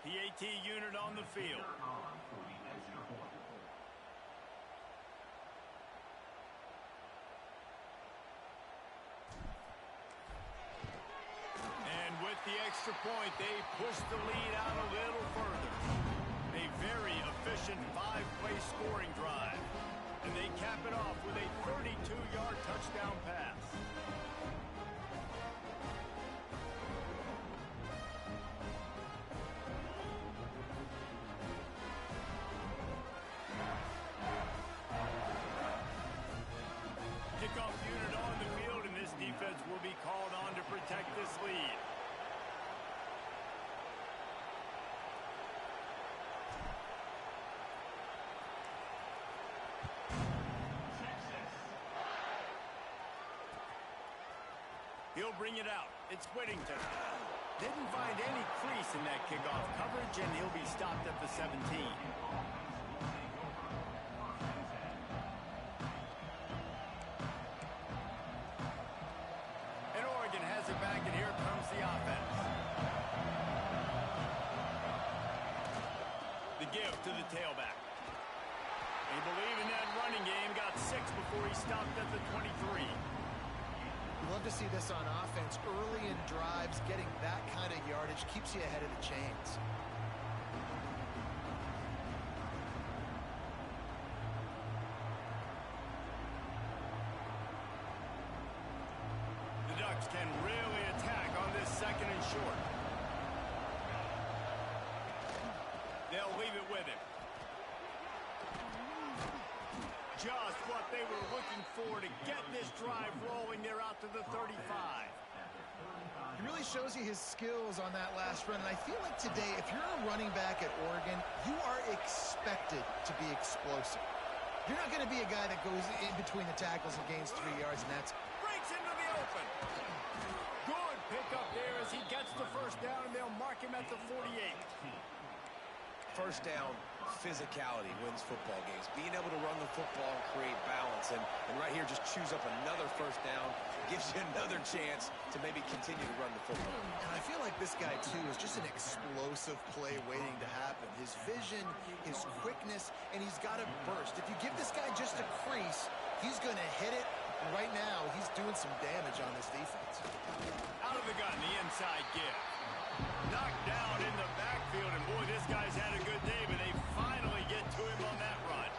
PAT unit on the field. The extra point, they push the lead out a little further. A very efficient 5-play scoring drive. And they cap it off with a 32-yard touchdown pass. Kickoff unit on the field, and this defense will be called on to protect this lead. He'll bring it out. It's Whittington. Didn't find any crease in that kickoff coverage, and he'll be stopped at the 17. And Oregon has it back, and here comes the offense. give to the tailback. They believe in that running game. Got 6 before he stopped at the 23. You love to see this on offense. Early in drives, getting that kind of yardage keeps you ahead of the chains. The Ducks can really attack on this 2nd and short. They'll leave it with him. Just what they were looking for to get this drive rolling. They're out to the 35. He really shows you his skills on that last run, and I feel like today, if you're a running back at Oregon, you are expected to be explosive. You're not going to be a guy that goes in between the tackles and gains 3 yards, and that's... Breaks into the open. Good pickup there as he gets the first down, and they'll mark him at the 48. First down, physicality wins football games. Being able to run the football and create balance. And right here, just choose up another first down. Gives you another chance to maybe continue to run the football. And I feel like this guy, too, is just an explosive play waiting to happen. His vision, his quickness, and he's got a burst. If you give this guy just a crease, he's going to hit it. And right now, he's doing some damage on this defense. Out of the gun, the inside give. Knocked down in the backfield, and boy, this guy's had a good day, but they finally get to him on that run.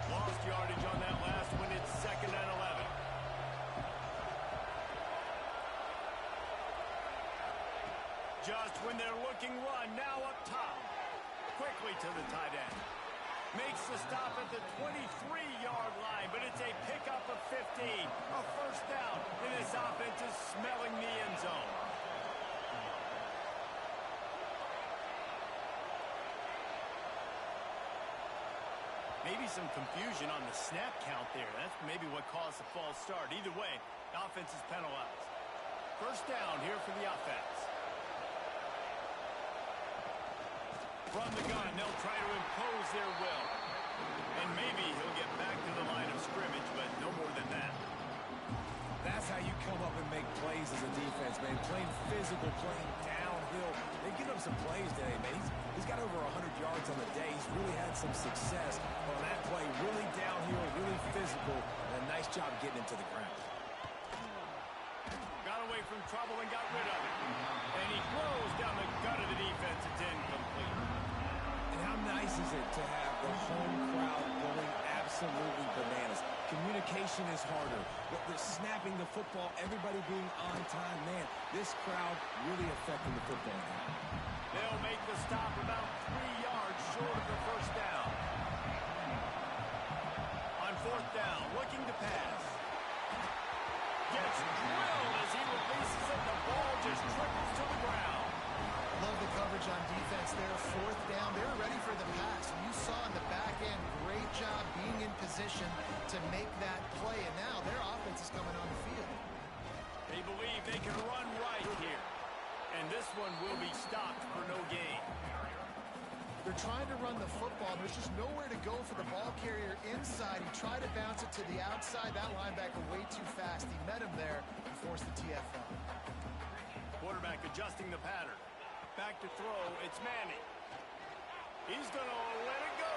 Lost yardage on that last one. It's 2nd and 11. Just when they're looking run, now up top. Quickly to the tight end. Makes the stop at the 23-yard line, but it's a pickup of 15. A first down, and this offense is smelling the end zone. Maybe some confusion on the snap count there. That's maybe what caused the false start. Either way, the offense is penalized. First down here for the offense. From the gun, they'll try to impose their will. And maybe he'll get back to the line of scrimmage, but no more than that. That's how you come up and make plays as a defense, man. Playing physical, playing downhill. They've given him some plays today, man. He's got over 100 yards on the day. He's really had some success on that play. Really downhill, really physical, and a nice job getting him to the ground. Got away from trouble and got rid of it. And he throws down the gut of the defense. It's incomplete. And how nice is it to have the home crowd going absolutely bananas? Communication is harder, but the snapping the football, everybody being on time, man, this crowd really affecting the football game. They'll make the stop about 3 yards short of the first down. On 4th down, looking to pass. Gets drilled as he releases it. The ball just trickles to the ground. Love the coverage on defense there. 4th down. They're ready for the pass. You saw in the back end, great job being in position to make that play. And now their offense is coming on the field. They believe they can run right here. And this one will be stopped for no gain. They're trying to run the football. There's just nowhere to go for the ball carrier inside. He tried to bounce it to the outside. That linebacker way too fast. He met him there and forced the TFL. Quarterback adjusting the pattern. Back to throw. It's Manning. He's going to let it go.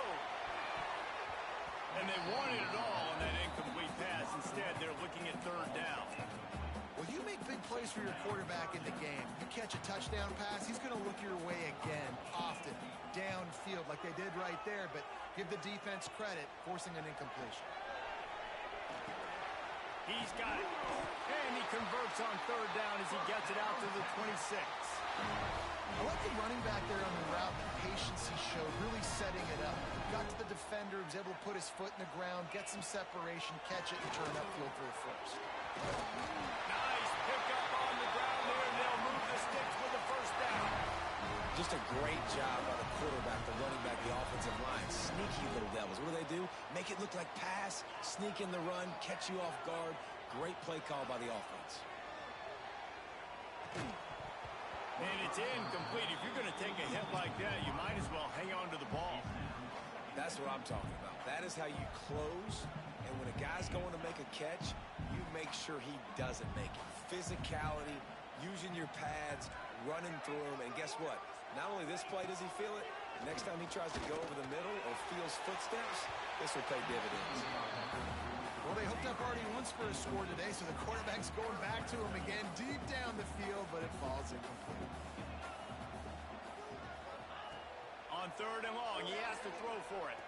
And they wanted it all on that incomplete pass. Instead, they're looking at 3rd down. Well, you make big plays for your quarterback in the game. You catch a touchdown pass, he's going to look your way again, often, downfield like they did right there, but give the defense credit, forcing an incompletion. He's got it. And he converts on 3rd down as he gets it out to the 26. I like the running back there on the route, the patience he showed, really setting it up. Got to the defender, was able to put his foot in the ground, get some separation, catch it, and turn upfield for the first. Nice pickup on the ground there, and they'll move the sticks with the first down. Just a great job by the quarterback, the running back, the offensive line. Sneaky little devils. What do? Make it look like pass, sneak in the run, catch you off guard. Great play call by the offense. And it's incomplete. If you're going to take a hit like that, you might as well hang on to the ball. That's what I'm talking about. That is how you close. And when a guy's going to make a catch, you make sure he doesn't make it. Physicality, using your pads, running through him. And guess what? Not only this play does he feel it, Next time he tries to go over the middle or feels footsteps, this will pay dividends. Well, they hooked up already once for a score today, so the quarterback's going back to him again deep down the field, but it falls incomplete. On 3rd and long, he has to throw for it.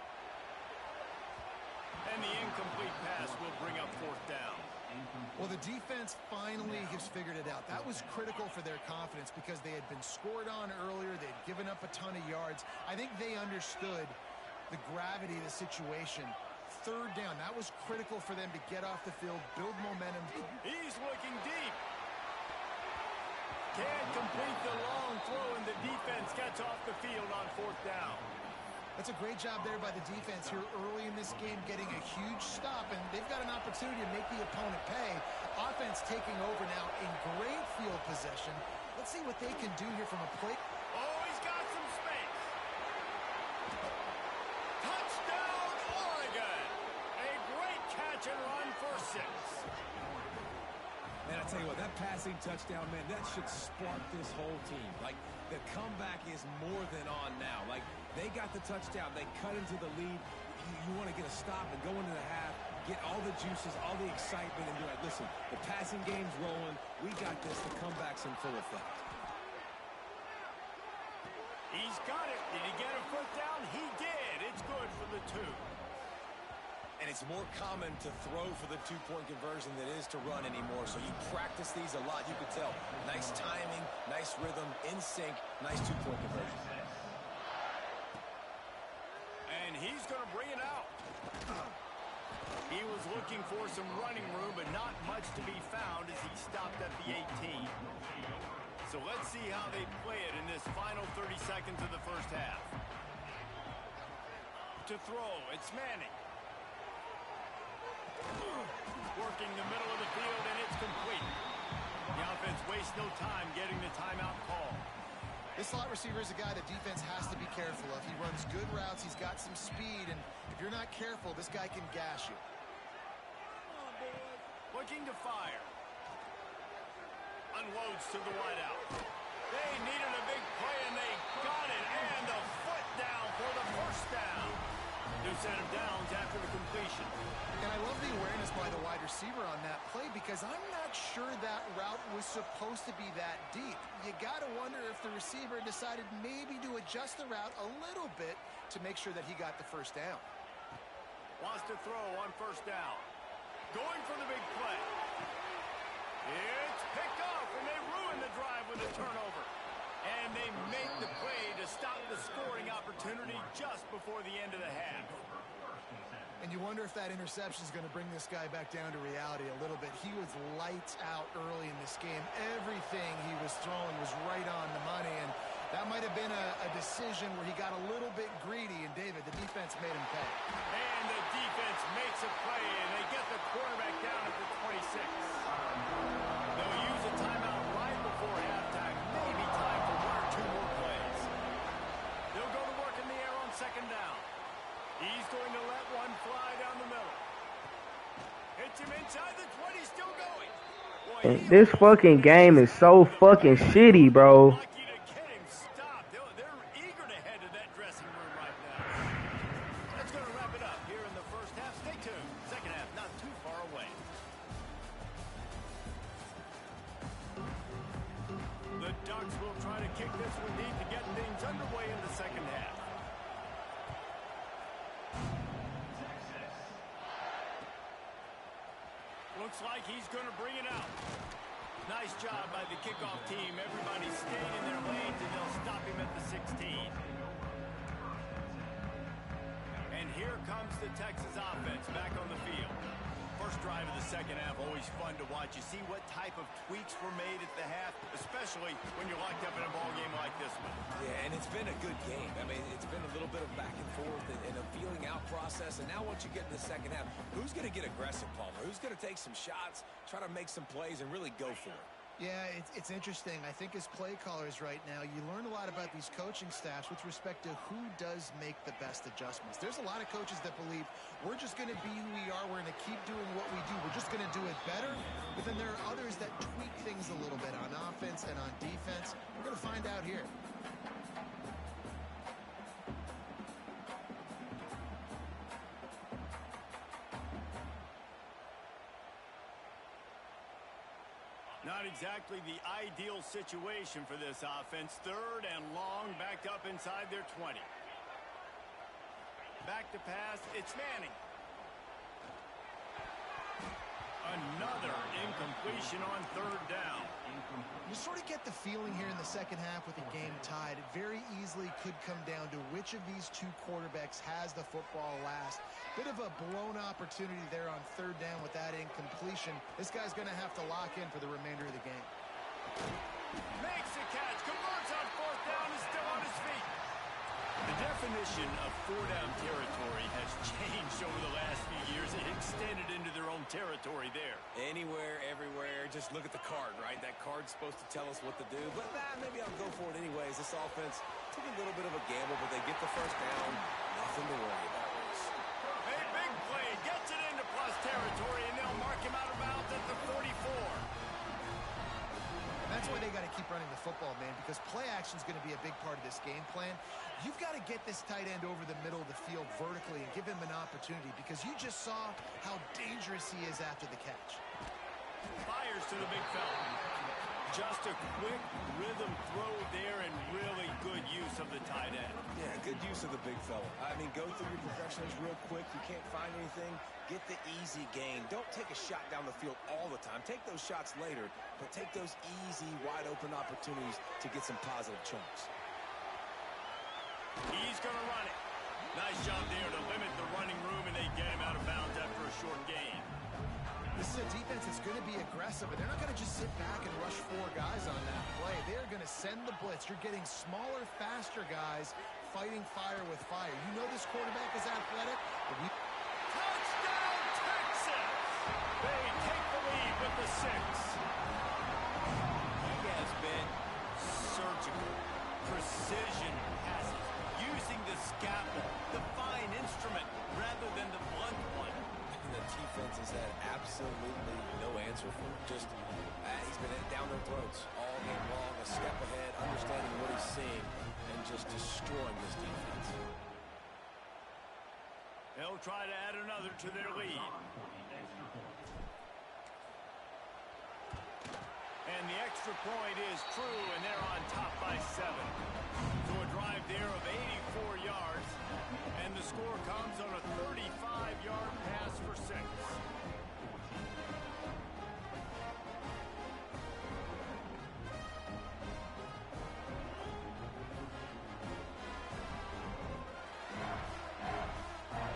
And the incomplete pass will bring up 4th down. Well, the defense finally has figured it out. That was critical for their confidence because they had been scored on earlier. They'd given up a ton of yards. I think they understood the gravity of the situation. 3rd down, that was critical for them to get off the field, build momentum. He's looking deep. Can't complete the long throw, and the defense gets off the field on 4th down. That's a great job there by the defense here early in this game, getting a huge stop, and they've got an opportunity to make the opponent pay. Offense taking over now in great field possession. Let's see what they can do here from a plate. Oh, he's got some space. Touchdown, Oregon. A great catch and run for 6. Man, I tell you what, that passing touchdown, man, that should spark this whole team. Like, the comeback is more than on now. Like, they got the touchdown. They cut into the lead. You want to get a stop and go into the half, get all the juices, all the excitement, and be like, listen, the passing game's rolling. We got this. The comeback's in full effect. He's got it. Did he get a foot down? He did. It's good for the 2. And it's more common to throw for the 2-point conversion than it is to run anymore. So you practice these a lot. You could tell. Nice timing, nice rhythm, in sync, nice 2-point conversion. And he's going to bring it out. He was looking for some running room, but not much to be found as he stopped at the 18. So let's see how they play it in this final 30 seconds of the first half. To throw, it's Manning. Working the middle of the field, and it's complete. The offense wastes no time getting the timeout call. This slot receiver is a guy that defense has to be careful of. He runs good routes. He's got some speed, and if you're not careful, this guy can gash you. Looking to fire. Unloads to the wideout. They needed a big play, and they got it. And the foot down for the 1st down. New set of downs after the completion. And I love the awareness by the wide receiver on that play because I'm not sure that route was supposed to be that deep. You got to wonder if the receiver decided maybe to adjust the route a little bit to make sure that he got the 1st down. Wants to throw on 1st down. Going for the big play. It's picked off, and they ruin the drive with a turnover. And they make the play to stop the scoring opportunity just before the end of the half. And you wonder if that interception is going to bring this guy back down to reality a little bit. He was lights out early in this game. Everything he was throwing was right on the money, and that might have been a decision where he got a little bit greedy, and David, the defense made him pay. And the defense makes a play, and they get the quarterback down at the 26. They'll use a timeout right before halftime. Maybe time for 1 or 2 more plays. They'll go to work in the air on 2nd down. He's going to let one fly down the middle. Hits him inside the 20, still going. Boy, This fucking game is so fucking shitty, bro. lucky to get him stopped. They're eager to head to that dressing room right now. That's going to wrap it up here in the first half. Stay tuned. 2nd half, not too far away. The Ducks will try to kick this one deep to get things underway in the 2nd half. Looks like he's going to bring it out. Nice job by the kickoff team. Everybody stayed in their lanes, and they'll stop him at the 16. And here comes the Texas offense back on the field. First drive of the 2nd half, always fun to watch. You see what type of tweaks were made at the half, especially when you're locked up in a ball game like this one. Yeah, and it's been a good game. I mean, it's been a little bit of back and forth and a feeling out process. And now once you get in the 2nd half, who's going to get aggressive, Palmer? Who's going to take some shots, try to make some plays, and really go for it? Yeah, it's interesting. I think as play callers right now, you learn a lot about these coaching staffs with respect to who does make the best adjustments. There's a lot of coaches that believe we're just going to be who we are. We're going to keep doing what we do. We're just going to do it better. But then there are others that tweak things a little bit on offense and on defense. We're going to find out here. Not exactly the ideal situation for this offense. 3rd and long, backed up inside their 20. Back to pass, it's Manning. Another incompletion on 3rd down. You sort of get the feeling here in the second half with the game tied. It very easily could come down to which of these two quarterbacks has the football last. Bit of a blown opportunity there on 3rd down with that incompletion. This guy's going to have to lock in for the remainder of the game. Makes the catch, converts on 4th down, is still on his feet. The definition of 4-down territory has changed over the last few years. It extended into their own territory there. Anywhere, everywhere, just look at the card, right? That card's supposed to tell us what to do, but maybe I'll go for it anyways. This offense took a little bit of a gamble, but they get the 1st down. Nothing to worry about. A big play, gets it into plus territory, and they'll mark him out of bounds at the 44. That's why they got to keep running the football, man, because play action is going to be a big part of this game plan. You've got to get this tight end over the middle of the field vertically and give him an opportunity, because you just saw how dangerous he is after the catch. Fires to the big fella. Just a quick rhythm throw there and really good use of the tight end. Yeah, good use of the big fella. I mean, go through your progressions real quick. You can't find anything. Get the easy gain. Don't take a shot down the field all the time. Take those shots later, but take those easy, wide-open opportunities to get some positive chunks. He's going to run it. Nice job there to limit the running room, and they get him out of bounds after a short gain. This is a defense that's going to be aggressive, but they're not going to just sit back and rush 4 guys on that play. They're going to send the blitz. You're getting smaller, faster guys fighting fire with fire. You know this quarterback is athletic. Touchdown, Texas! They take the lead with the 6. He has been surgical, precision passes, using the scalpel, the fine instrument, rather than the blunt one. The defense has had absolutely no answer for him. Just, he's been down their throats all game long, a step ahead, understanding what he's seeing, and just destroying this defense. They'll try to add another to their lead. And the extra point is true, and they're on top by 7. So a drive there of 84 yards, and the score comes on a 35-yard pass for 6.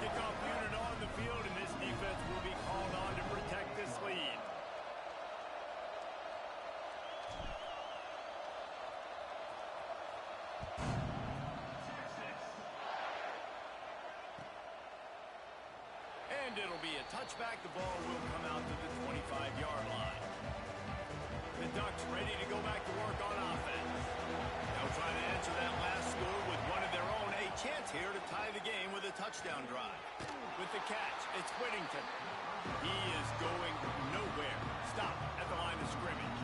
Kickoff unit on the field, and this defense will be called on to protect this lead. And it'll be a touchback. The ball will come out to the 25-yard line. The Ducks ready to go back to work on offense. They'll try to answer that last score with one of their own. A chance here to tie the game with a touchdown drive. With the catch, it's Whittington. He is going nowhere. Stop at the line of scrimmage.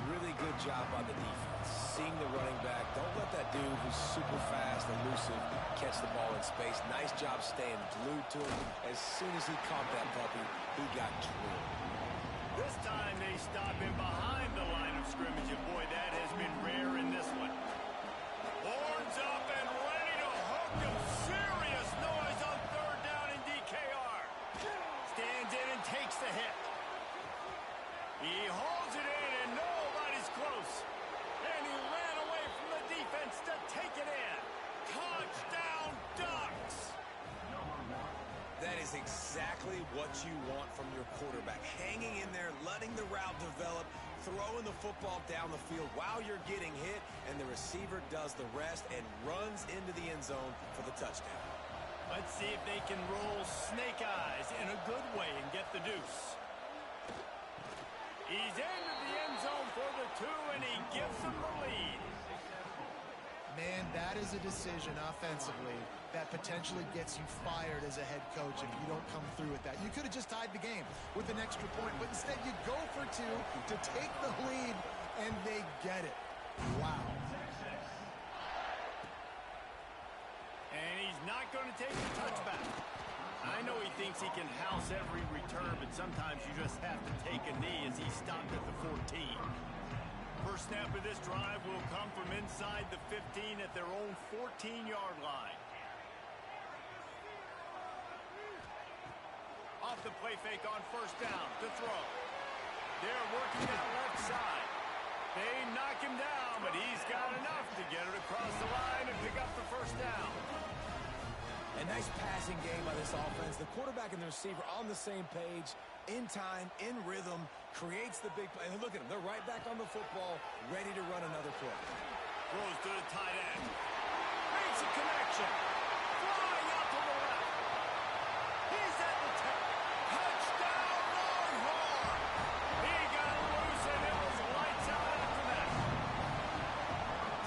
Really good job by the defense. Seeing the running back. Don't let that dude who's super fast, elusive, catch the ball in space. Nice job staying glued to him. As soon as he caught that puppy, he got drilled. This time they stop him behind the line of scrimmage, and boy, that has been rare in this one. Horns up and ready to hook him. Serious noise on 3rd down in DKR. Stands in and takes the hit. He holds it in, and nobody's close. And he ran away from the defense to take it in. Touchdown, Ducks! That is exactly what you want from your quarterback. Hanging in there, letting the route develop, throwing the football down the field while you're getting hit, and the receiver does the rest and runs into the end zone for the touchdown. Let's see if they can roll snake eyes in a good way and get the deuce. He's into the end zone for the 2, and he gives them the lead. Man, that is a decision offensively that potentially gets you fired as a head coach if you don't come through with that. You could have just tied the game with an extra point, but instead you go for 2 to take the lead, and they get it. Wow. And he's not going to take the touchback. I know he thinks he can house every return, but sometimes you just have to take a knee as he stopped at the 14. First snap of this drive will come from inside the 15 at their own 14-yard line. Off the play fake on first down to throw. They're working that left side. They knock him down, but he's got enough to get it across the line and pick up the first down. A nice passing game by this offense. The quarterback and the receiver on the same page, in time, in rhythm, creates the big play. And look at them. They're right back on the football, ready to run another play. Throws to the tight end. Makes a connection. Flying out to the left. He's at the 10. Touchdown, Longhorn. He got loose and it was lights out after that.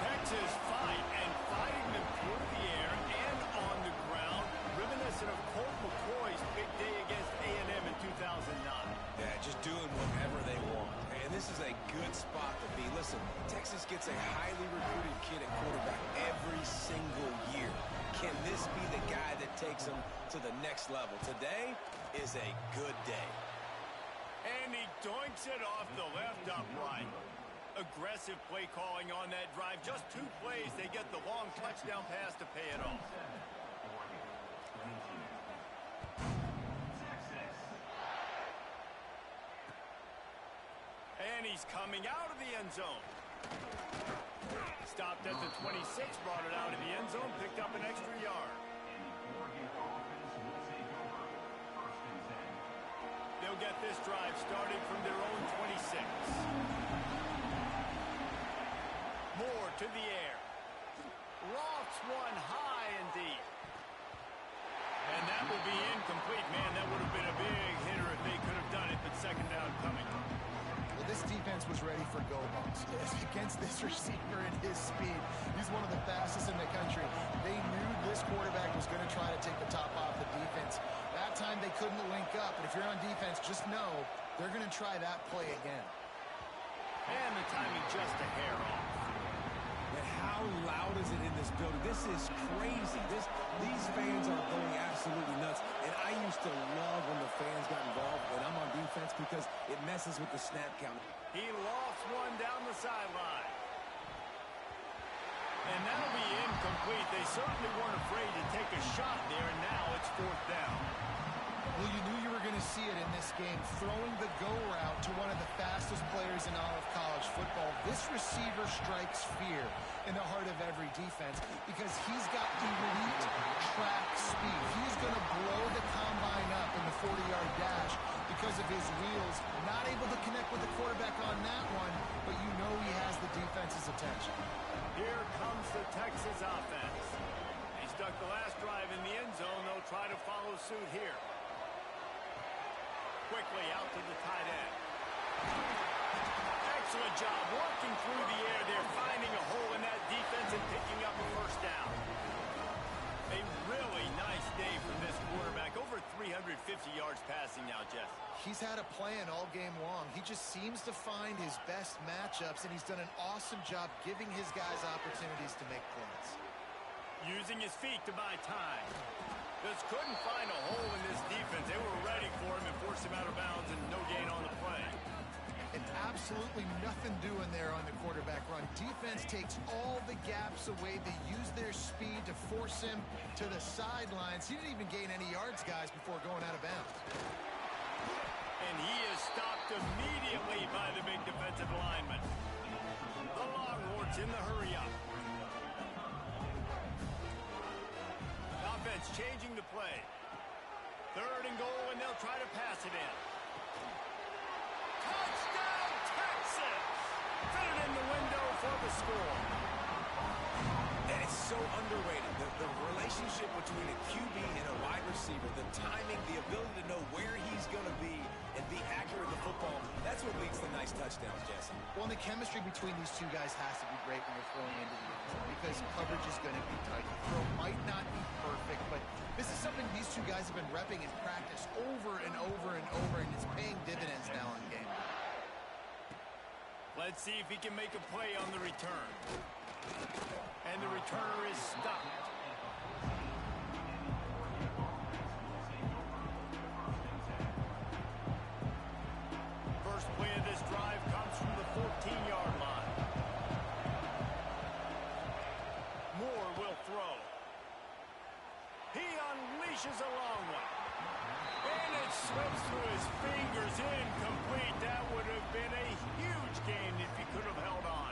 Texas fighting them through the air and on the ground. Reminiscent of Colt McCoy's big day against INNN in 2009. Yeah, just doing whatever they want. And this is a good spot to be. Listen, Texas gets a highly recruited kid at quarterback every single year. Can this be the guy that takes them to the next level? Today is a good day. And he doinks it off the left upright. Aggressive play calling on that drive. Just 2 plays, they get the long touchdown pass to pay it off. And he's coming out of the end zone. Stopped at the 26, brought it out of the end zone, picked up an extra yard. They'll get this drive started from their own 26. Moore to the air. Lofts one high and deep. And that will be incomplete. Man, that would have been a big hitter if they could have done it, but second down coming. Well, this defense was ready for go balls. Against this receiver and his speed, he's one of the fastest in the country. They knew this quarterback was going to try to take the top off the defense. That time they couldn't link up, but if you're on defense, just know they're going to try that play again. And the timing just a hair off. And how loud is it in this building? This is crazy. These fans are going absolutely nuts. And I used to love when the fans got involved when I'm on defense because it messes with the snap count. He lofts one down the sideline. And that'll be incomplete. They certainly weren't afraid to take a shot there, and now it's fourth down. Well, you knew you were going to see it in this game, throwing the go route to one of the fastest players in all of college football. This receiver strikes fear in the heart of every defense because he's got elite track speed. He's going to blow the combine up in the 40-yard dash because of his wheels. Not able to connect with the quarterback on that one, but you know he has the defense's attention. Here comes the Texas offense. They stuck the last drive in the end zone. They'll try to follow suit here. Quickly out to the tight end. Excellent job working through the air there, finding a hole in that defense and picking up a first down. A really nice day from this quarterback. Over 350 yards passing now, Jeff. He's had a plan all game long. He just seems to find his best matchups, and he's done an awesome job giving his guys opportunities to make plays. Using his feet to buy time. Just couldn't find a hole in this defense. They were ready for him and forced him out of bounds and no gain on the play. And absolutely nothing doing there on the quarterback run. Defense takes all the gaps away. They use their speed to force him to the sidelines. He didn't even gain any yards, guys, before going out of bounds. And he is stopped immediately by the big defensive lineman. The Longhorns in the hurry-up. Offense changing the play. Third and goal, and they'll try to pass it in. Touchdown, Texas! Fit it in the window for the score. And it's so underrated. The relationship between a QB and a wide receiver, the timing, the ability to know where he's going to be and be accurate with the football, that's what leads to nice touchdowns, Jesse. Well, the chemistry between these two guys has to be great when they're throwing into the end zone because coverage is going to be tight. The throw might not be perfect, but this is something these two guys have been repping in practice over and over and over, and it's paying dividends now in game. Let's see if he can make a play on the return. And the returner is stopped. slips through his fingers, incomplete. That would have been a huge gain if he could have held on.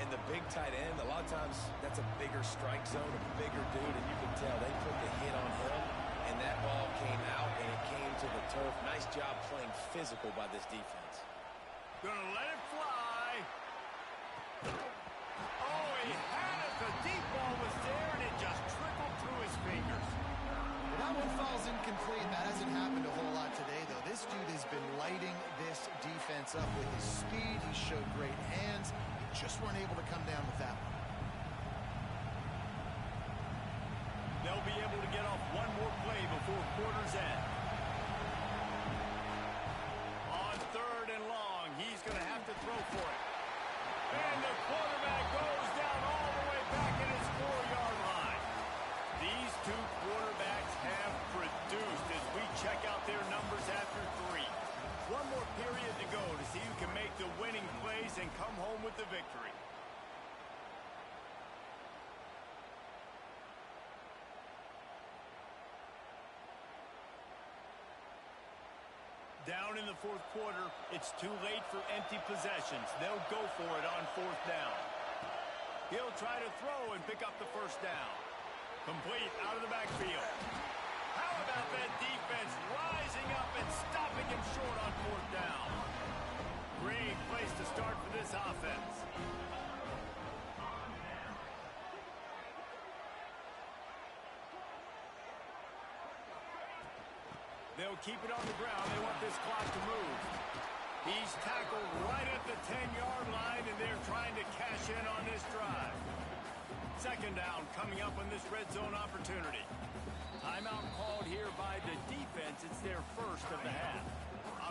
And the big tight end, a lot of times that's a bigger strike zone, a bigger dude, and you can tell they put the hit on him, and that ball came out, and it came to the turf. Nice job playing physical by this defense. Gonna let it fly. Oh, he had it. The deep ball was there, and it just trickled through his fingers. That one falls incomplete. That hasn't happened a whole lot today, though. This dude has been lighting this defense up with his speed. He showed great hands. Just weren't able to come down with that one. They'll be able to get off one more play before quarter's end. On 3rd and long, he's going to have to throw for it. And the quarterback goes down all the way back at his 4-yard line. These two quarterbacks have produced as we check out their numbers after 3. One more period to go to see who can make the winning plays and come home with the victory. Down in the 4th quarter, it's too late for empty possessions. They'll go for it on 4th down. He'll try to throw and pick up the 1st down. Complete out of the backfield. How about that defense rising up and stopping him short on 4th down? Great place to start for this offense. They'll keep it on the ground. They want this clock to move. He's tackled right at the 10-yard line, and they're trying to cash in on this drive. 2nd down coming up on this red zone opportunity. Timeout called here by the defense. It's their first of the half.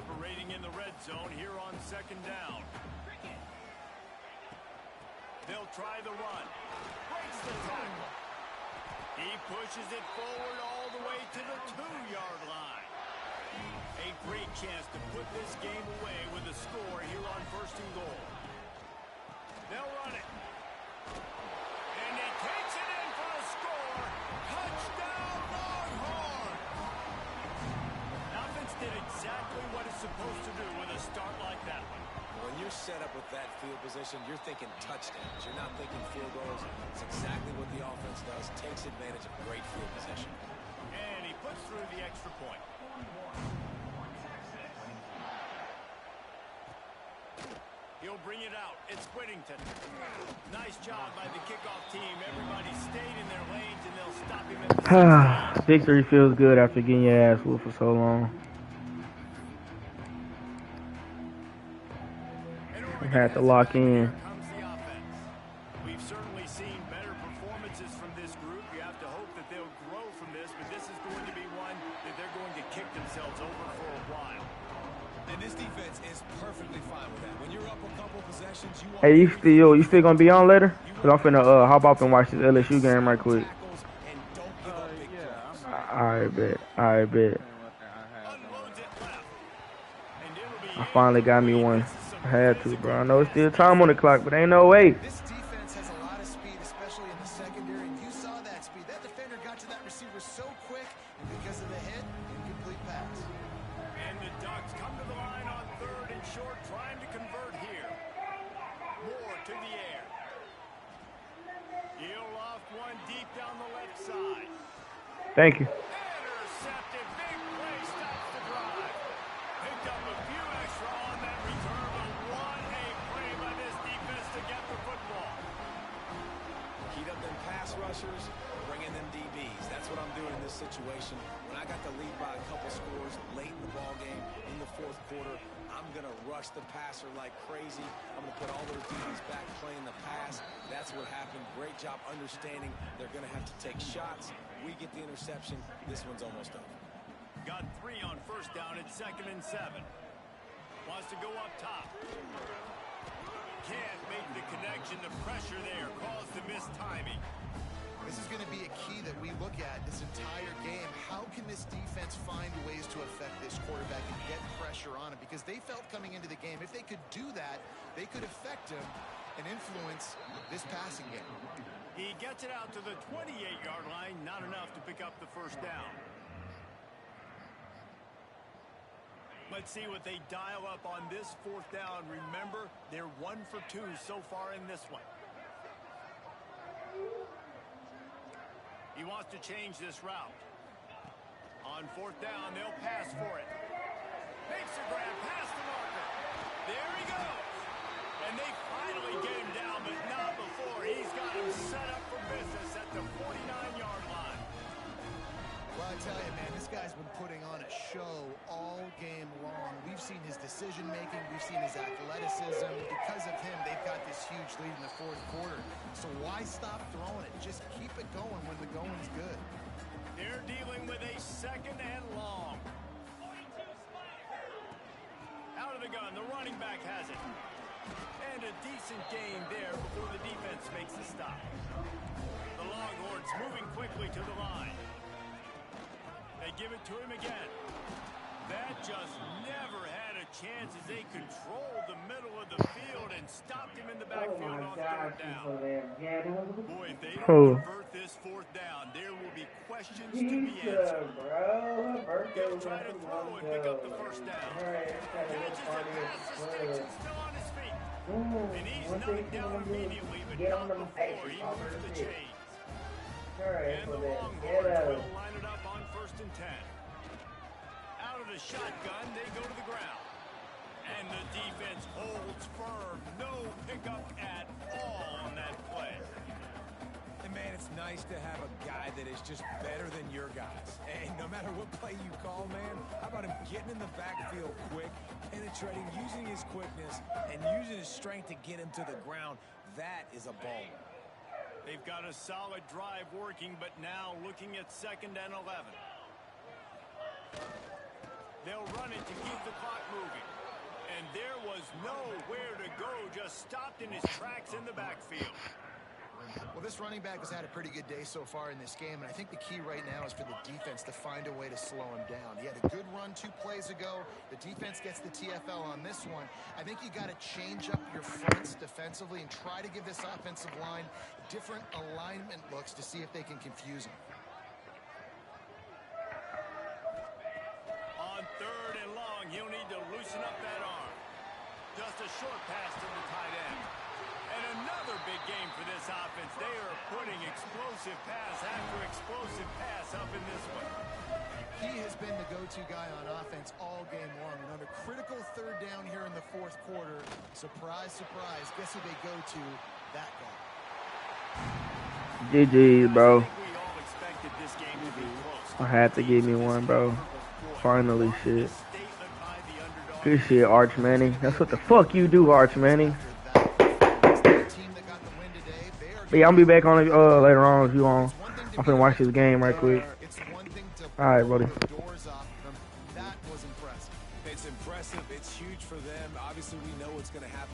Operating in the red zone here on 2nd down. They'll try the run. Breaks the tackle. He pushes it forward all the way to the 2-yard line. A great chance to put this game away with a score here on 1st and goal. They'll run it. And he takes it in for a score. Touchdown, Longhorns! Offense did exactly what it's supposed to do with a start like that one. When you're set up with that field position, you're thinking touchdowns. You're not thinking field goals. It's exactly what the offense does. Takes advantage of great field position. And he puts through the extra point. He'll bring it out. It's Whittington. Nice job by the kickoff team. Everybody stayed in their lanes, and they'll stop him at the Victory feels good after getting your ass whooped for so long. Had to lock in. We've certainly seen better performances from this group. You have to hope that they'll grow from this, but this is going to be one that they're going to kick themselves over for a while. And this defense is perfectly fine with that. When you're up a couple possessions, you want Hey, you still gonna be on later? Cause I'm finna hop off and watch this LSU game right quick. I bet. I finally got me one. I had to, bro. I know it's still time on the clock, but ain't no way. This defense has a lot of speed, especially in the secondary, and you saw that speed. That defender got to that receiver so quick, and because of the hit, incomplete pass. And the Ducks come to the line on 3rd and short, trying to convert here. Moore to the air. He'll loft one deep down the left side. Thank you. Intercepted. Big play stops the drive. Picked up a few extra on that return, but what a play by this defense to get the football. Heat up them pass rushers, bring in them DBs. That's what I'm doing in this situation. When I got the lead by a couple scores late in the ball game, in the 4th quarter, I'm going to rush the passer like crazy. I'm going to put all those DBs back playing the pass. That's what happened. Great job understanding they're going to have to take shots. We get the interception. This one's almost over. Got 3 on 1st down at 2nd and 7. Wants to go up top. Can't make the connection. The pressure there caused the missed timing. This is going to be a key that we look at this entire game. How can this defense find ways to affect this quarterback and get pressure on him? Because they felt coming into the game, if they could do that, they could affect him and influence this passing game. He gets it out to the 28-yard line. Not enough to pick up the 1st down. Let's see what they dial up on this 4th down. Remember, they're 1 for 2 so far in this one. He wants to change this route. On 4th down, they'll pass for it. Makes a grab past the marker. There he goes. And they finally get him down, but not before. He's got him set up for business at the 49-yard line. Well, I tell you, man, this guy's been putting on a show all game long. We've seen his decision-making. We've seen his athleticism. Because of him, they've got this huge lead in the 4th quarter. So why stop throwing it? Just keep it going when the going's good. They're dealing with a 2nd and long. Out of the gun, the running back has it. And a decent gain there before the defense makes the stop. The Longhorns moving quickly to the line. They give it to him again. That just never had a chance as they controlled the middle of the field and stopped him in the backfield on 3rd down. Boy, if they don't convert this 4th down, there will be questions to be answered. He'll try to throw and pick up the 1st down. Catches it past the sticks and still on his feet. And he's knocked down immediately, but not before he moves the chains. And the Longhorns will line it up on 1st and 10. Out of the shotgun, they go to the ground. And the defense holds firm. No pickup at all on that play. And, man, it's nice to have a guy that is just better than your guys. And no matter what play you call, man, how about him getting in the backfield quick, penetrating, using his quickness, and using his strength to get him to the ground. That is a ball. They've got a solid drive working, but now looking at 2nd and 11. They'll run it to keep the clock moving. And there was nowhere to go, just stopped in his tracks in the backfield. Well, this running back has had a pretty good day so far in this game, and I think the key right now is for the defense to find a way to slow him down. He had a good run 2 plays ago. The defense gets the TFL on this one. I think you got to change up your fronts defensively and try to give this offensive line different alignment looks to see if they can confuse him. On 3rd and long, he'll need to loosen up that arm. Just a short pass to the tight end. And another big game for this offense. They are putting explosive pass after explosive pass up in this one. He has been the go-to guy on offense all game long. And on a critical 3rd down here in the 4th quarter, surprise, surprise, guess who they go to? That guy. GG, bro. I think we all expected this game to be close. I had to give me one, bro. Finally, shit. Good shit, Arch Manning. That's what the fuck you do, Arch Manning. But yeah, I'm gonna be back on it later on if you want. I'm finna watch this game right quick. Alright, buddy. It's impressive. It's huge for them. Obviously, we know what's going to happen.